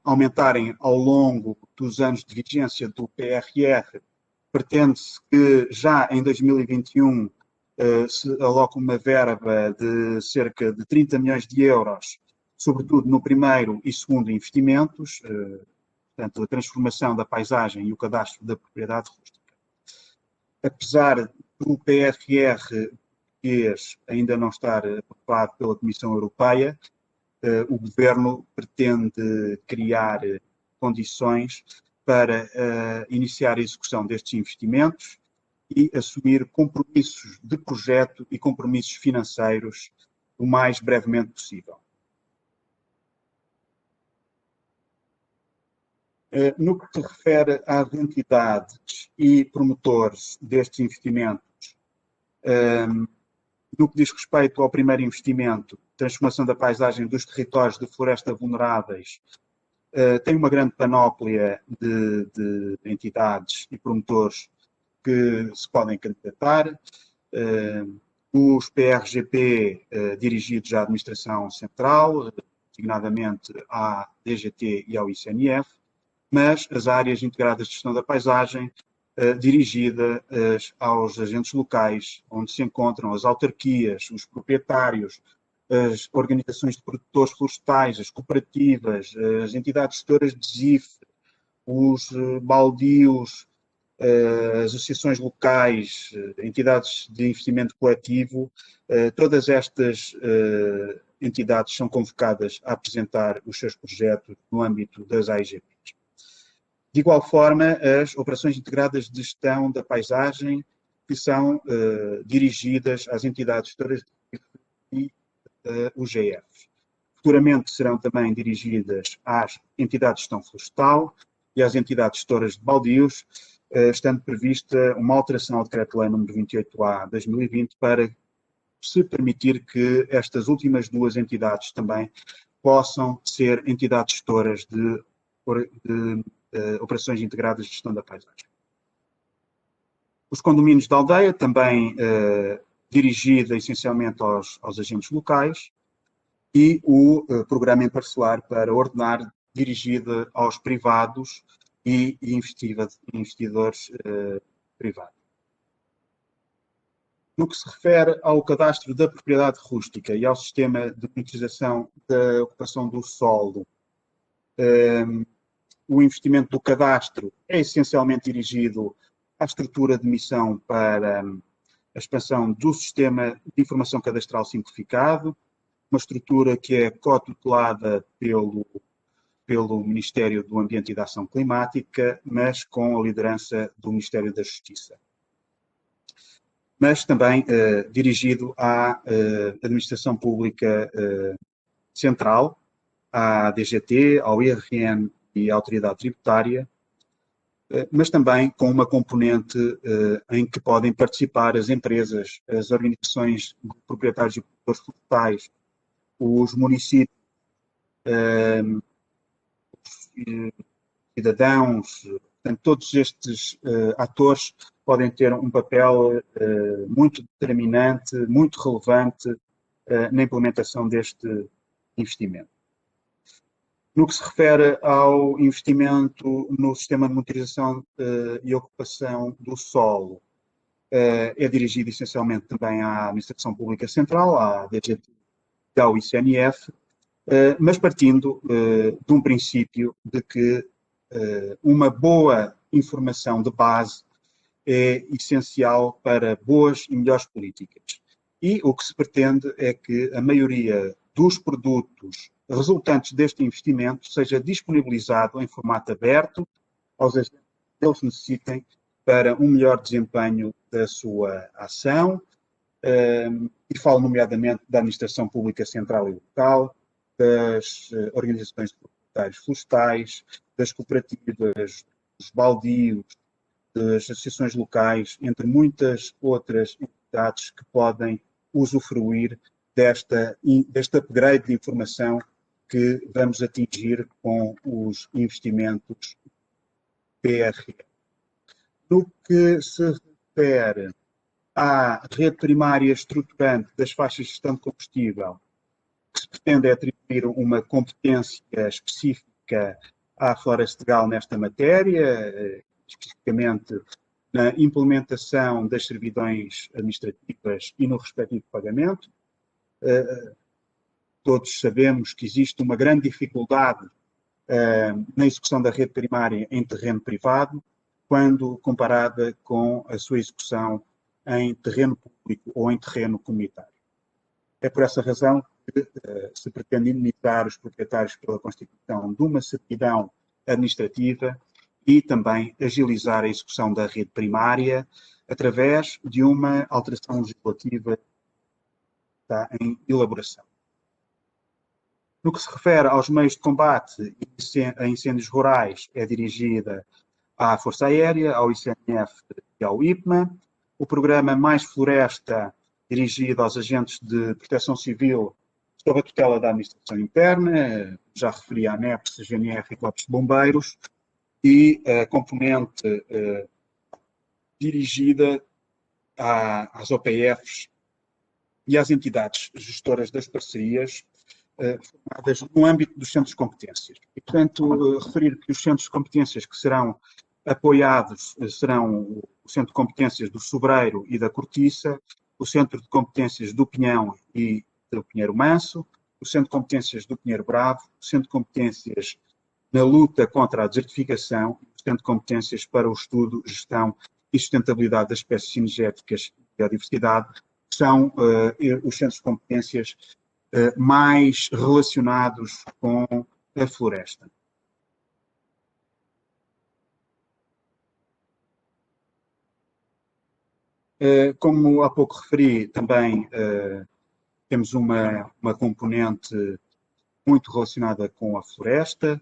aumentarem ao longo dos anos de vigência do PRR, pretende-se que já em 2021 se aloca uma verba de cerca de 30 milhões de euros, sobretudo no primeiro e segundo investimentos, portanto, a transformação da paisagem e o cadastro da propriedade rústica. Apesar do PRR ainda não estar aprovado pela Comissão Europeia, o Governo pretende criar condições para iniciar a execução destes investimentos e assumir compromissos de projeto e compromissos financeiros o mais brevemente possível. No que se refere às entidades e promotores destes investimentos, no que diz respeito ao primeiro investimento, transformação da paisagem dos territórios de floresta vulneráveis, tem uma grande panóplia de entidades e promotores que se podem candidatar, os PRGP dirigidos à Administração Central, designadamente à DGT e ao ICNF, mas as áreas integradas de gestão da paisagem dirigidas aos agentes locais, onde se encontram as autarquias, os proprietários, as organizações de produtores florestais, as cooperativas, as entidades gestoras de ZIF, os baldios, as associações locais, entidades de investimento coletivo, todas estas entidades são convocadas a apresentar os seus projetos no âmbito das AIGPs. De igual forma, as operações integradas de gestão da paisagem, que são dirigidas às entidades gestoras e UGFs. Futuramente serão também dirigidas às entidades de gestão florestal e às entidades gestoras de baldios, estando prevista uma alteração ao Decreto-Lei nº 28/2020 para se permitir que estas últimas duas entidades também possam ser entidades gestoras de operações integradas de gestão da paisagem. Os condomínios da aldeia, também dirigida essencialmente aos agentes locais, e o programa em parcelar para ordenar, dirigida aos privados e investidores privados. No que se refere ao cadastro da propriedade rústica e ao sistema de monitorização da ocupação do solo, o investimento do cadastro é essencialmente dirigido à estrutura de missão para a expansão do sistema de informação cadastral simplificado, uma estrutura que é co-tutelada pelo Ministério do Ambiente e da Ação Climática, mas com a liderança do Ministério da Justiça. Mas também dirigido à Administração Pública Central, à DGT, ao IRN e à Autoridade Tributária, mas também com uma componente em que podem participar as empresas, as organizações de proprietários e produtores florestais, os municípios, os cidadãos, portanto, todos estes atores podem ter um papel muito determinante, muito relevante na implementação deste investimento. No que se refere ao investimento no sistema de monitorização e ocupação do solo, é dirigido essencialmente também à Administração Pública Central, à DGT e ao ICNF, mas partindo de um princípio de que uma boa informação de base é essencial para boas e melhores políticas. E o que se pretende é que a maioria dos produtos resultantes deste investimento seja disponibilizado em formato aberto aos agentes que eles necessitem para um melhor desempenho da sua ação, e falo nomeadamente da Administração Pública Central e Local, das organizações de proprietários florestais, das cooperativas, dos baldios, das associações locais, entre muitas outras entidades que podem usufruir deste upgrade de informação que vamos atingir com os investimentos PRR. No que se refere à rede primária estruturante das faixas de gestão de combustível, que se pretende atribuir uma competência específica à Florestal nesta matéria, especificamente na implementação das servidões administrativas e no respectivo pagamento. Todos sabemos que existe uma grande dificuldade na execução da rede primária em terreno privado, quando comparada com a sua execução em terreno público ou em terreno comunitário. É por essa razão que se pretende indemnizar os proprietários pela constituição de uma certidão administrativa e também agilizar a execução da rede primária através de uma alteração legislativa que está em elaboração. No que se refere aos meios de combate a incêndios rurais, é dirigida à Força Aérea, ao ICNF e ao IPMA. O programa Mais Floresta, dirigido aos agentes de proteção civil, sob a tutela da Administração Interna, já referi à ANEPS, a GNR e Corpos de Bombeiros, e a componente dirigida às OPFs e às entidades gestoras das parcerias, formadas no âmbito dos centros de competências. E, portanto, referir que os centros de competências que serão apoiados serão o Centro de Competências do Sobreiro e da Cortiça, o Centro de Competências do Pinhão e do Pinheiro Manso, o Centro de Competências do Pinheiro Bravo, o Centro de Competências na luta contra a desertificação, o Centro de Competências para o estudo, gestão e sustentabilidade das espécies cinegéticas e biodiversidade, são os centros de competências mais relacionados com a floresta. Como há pouco referi, também temos uma componente muito relacionada com a floresta,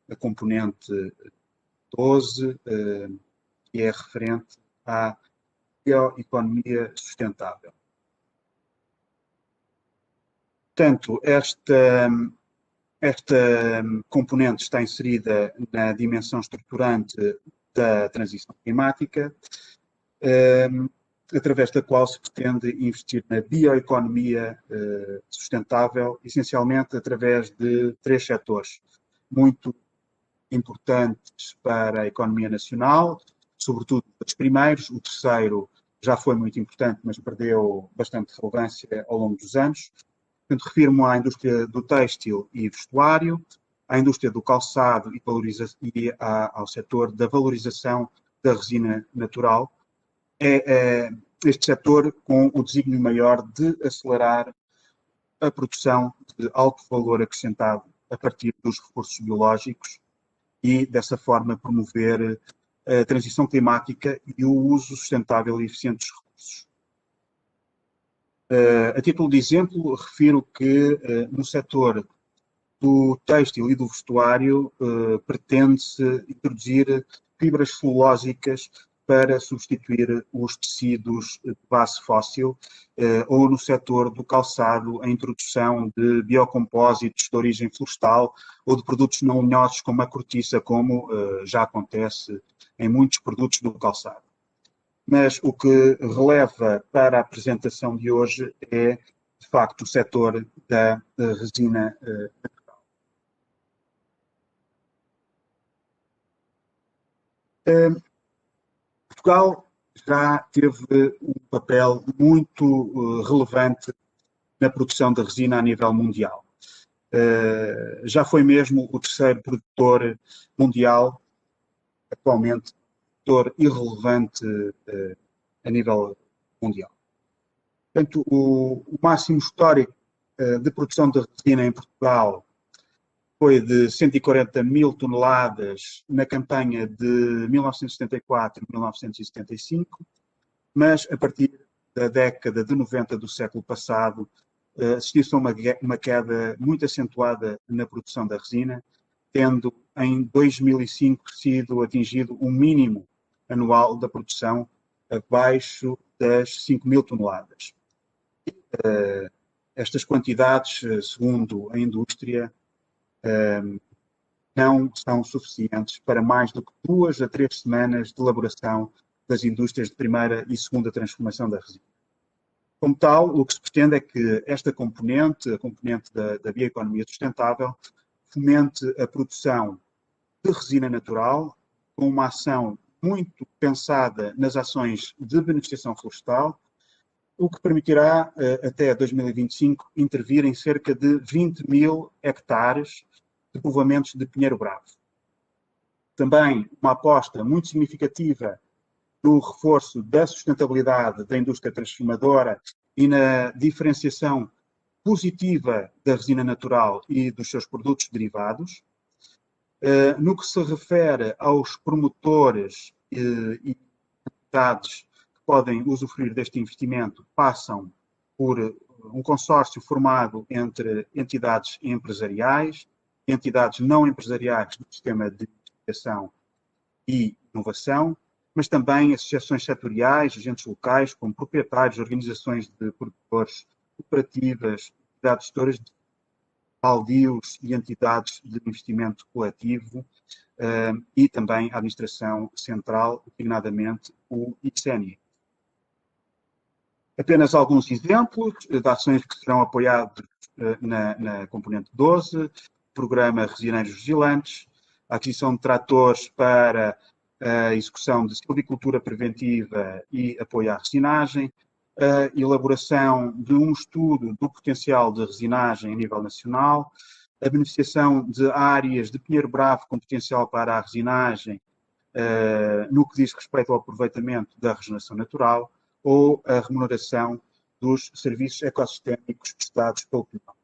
a componente 12, que é referente à bioeconomia sustentável. Portanto, esta componente está inserida na dimensão estruturante da transição climática, através da qual se pretende investir na bioeconomia sustentável, essencialmente através de 3 setores muito importantes para a economia nacional, sobretudo os primeiros. O terceiro já foi muito importante, mas perdeu bastante relevância ao longo dos anos. Portanto, refiro-me à indústria do têxtil e vestuário, à indústria do calçado e ao setor da valorização da resina natural. É este setor com o desígnio maior de acelerar a produção de alto valor acrescentado a partir dos recursos biológicos e, dessa forma, promover a transição climática e o uso sustentável e eficiente dos recursos. A título de exemplo, refiro que no setor do têxtil e do vestuário pretende-se introduzir fibras celulósicas para substituir os tecidos de base fóssil, ou no setor do calçado, a introdução de biocompósitos de origem florestal ou de produtos não lenhosos como a cortiça, como já acontece em muitos produtos do calçado. Mas o que releva para a apresentação de hoje é, de facto, o setor da resina natural. Portugal já teve um papel muito relevante na produção de resina a nível mundial. Já foi mesmo o terceiro produtor mundial, atualmente produtor irrelevante a nível mundial. Portanto, o máximo histórico de produção de resina em Portugal foi de 140 mil toneladas na campanha de 1974 e 1975, mas a partir da década de 90 do século passado assistiu-se a uma queda muito acentuada na produção da resina, tendo em 2005 sido atingido um mínimo anual da produção abaixo das 5 mil toneladas. Estas quantidades, segundo a indústria, não são suficientes para mais do que 2 a 3 semanas de elaboração das indústrias de primeira e segunda transformação da resina. Como tal, o que se pretende é que esta componente, a componente da bioeconomia sustentável, fomente a produção de resina natural, com uma ação muito pensada nas ações de beneficiação florestal, o que permitirá, até 2025, intervir em cerca de 20 mil hectares de povoamentos de pinheiro bravo. Também uma aposta muito significativa no reforço da sustentabilidade da indústria transformadora e na diferenciação positiva da resina natural e dos seus produtos derivados. No que se refere aos promotores e entidades que podem usufruir deste investimento, passam por um consórcio formado entre entidades empresariais, entidades não empresariais do sistema de investigação e inovação, mas também associações setoriais, agentes locais, como proprietários, organizações de produtores, cooperativas, entidades gestoras de baldios e entidades de investimento coletivo, e também a administração central, designadamente o ICNI. Apenas alguns exemplos de ações que serão apoiadas na componente 12, programa Resineiros Vigilantes, a aquisição de tratores para a execução de silvicultura preventiva e apoio à resinagem, a elaboração de um estudo do potencial de resinagem a nível nacional, a beneficiação de áreas de pinheiro bravo com potencial para a resinagem, no que diz respeito ao aproveitamento da regeneração natural, ou a remuneração dos serviços ecossistémicos prestados pelo PNUD.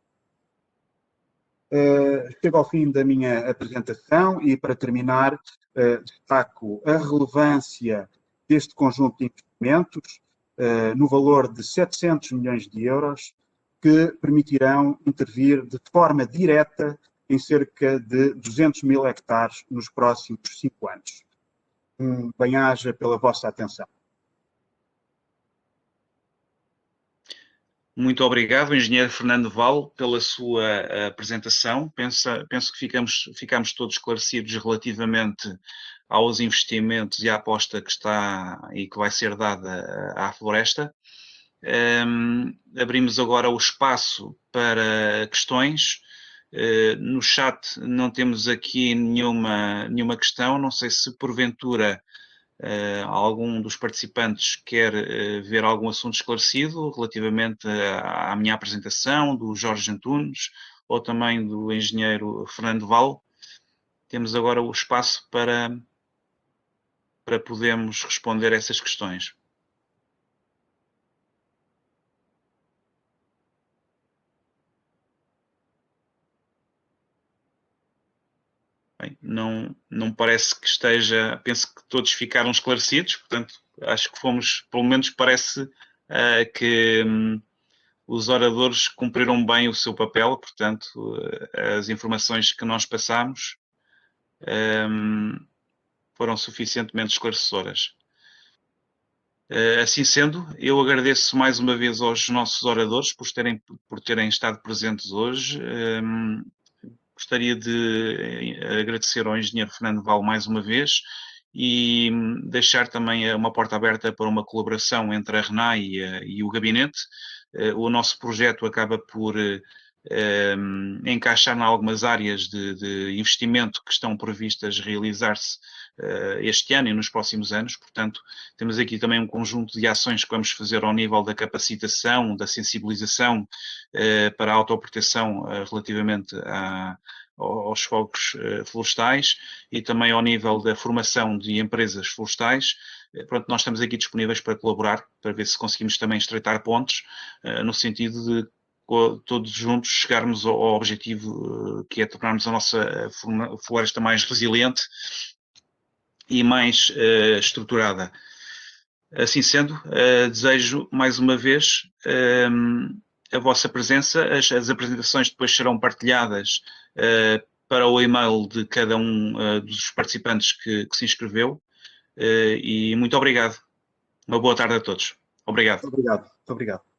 Chego ao fim da minha apresentação e, para terminar, destaco a relevância deste conjunto de investimentos no valor de 700 milhões de euros, que permitirão intervir de forma direta em cerca de 200 mil hectares nos próximos 5 anos. Bem-aja pela vossa atenção. Muito obrigado, engenheiro Fernando Val, pela sua apresentação. Penso que ficamos todos esclarecidos relativamente aos investimentos e à aposta que está e que vai ser dada à floresta. Abrimos agora o espaço para questões. No chat não temos aqui nenhuma questão. Não sei se porventura algum dos participantes quer ver algum assunto esclarecido relativamente à minha apresentação, do Jorge Antunes ou também do engenheiro Fernando Val. Temos agora o espaço para podermos responder a essas questões. Bem, não parece que esteja... Penso que todos ficaram esclarecidos, portanto, acho que fomos, pelo menos parece que os oradores cumpriram bem o seu papel, portanto, as informações que nós passamos foram suficientemente esclarecedoras. Assim sendo, eu agradeço mais uma vez aos nossos oradores por terem estado presentes hoje. Gostaria de agradecer ao engenheiro Fernando Val mais uma vez e deixar também uma porta aberta para uma colaboração entre a RNAE e o gabinete. O nosso projeto acaba por encaixar em algumas áreas de investimento que estão previstas realizar-se este ano e nos próximos anos. Portanto, temos aqui também um conjunto de ações que vamos fazer ao nível da capacitação, da sensibilização para a autoproteção relativamente aos fogos florestais e também ao nível da formação de empresas florestais. Pronto, nós estamos aqui disponíveis para colaborar, para ver se conseguimos também estreitar pontes, no sentido de todos juntos chegarmos ao objetivo que é tornarmos a nossa floresta mais resiliente e mais estruturada. Assim sendo, desejo mais uma vez a vossa presença. As apresentações depois serão partilhadas para o e-mail de cada um dos participantes que se inscreveu. E muito obrigado. Uma boa tarde a todos. Obrigado. Obrigado. Muito obrigado.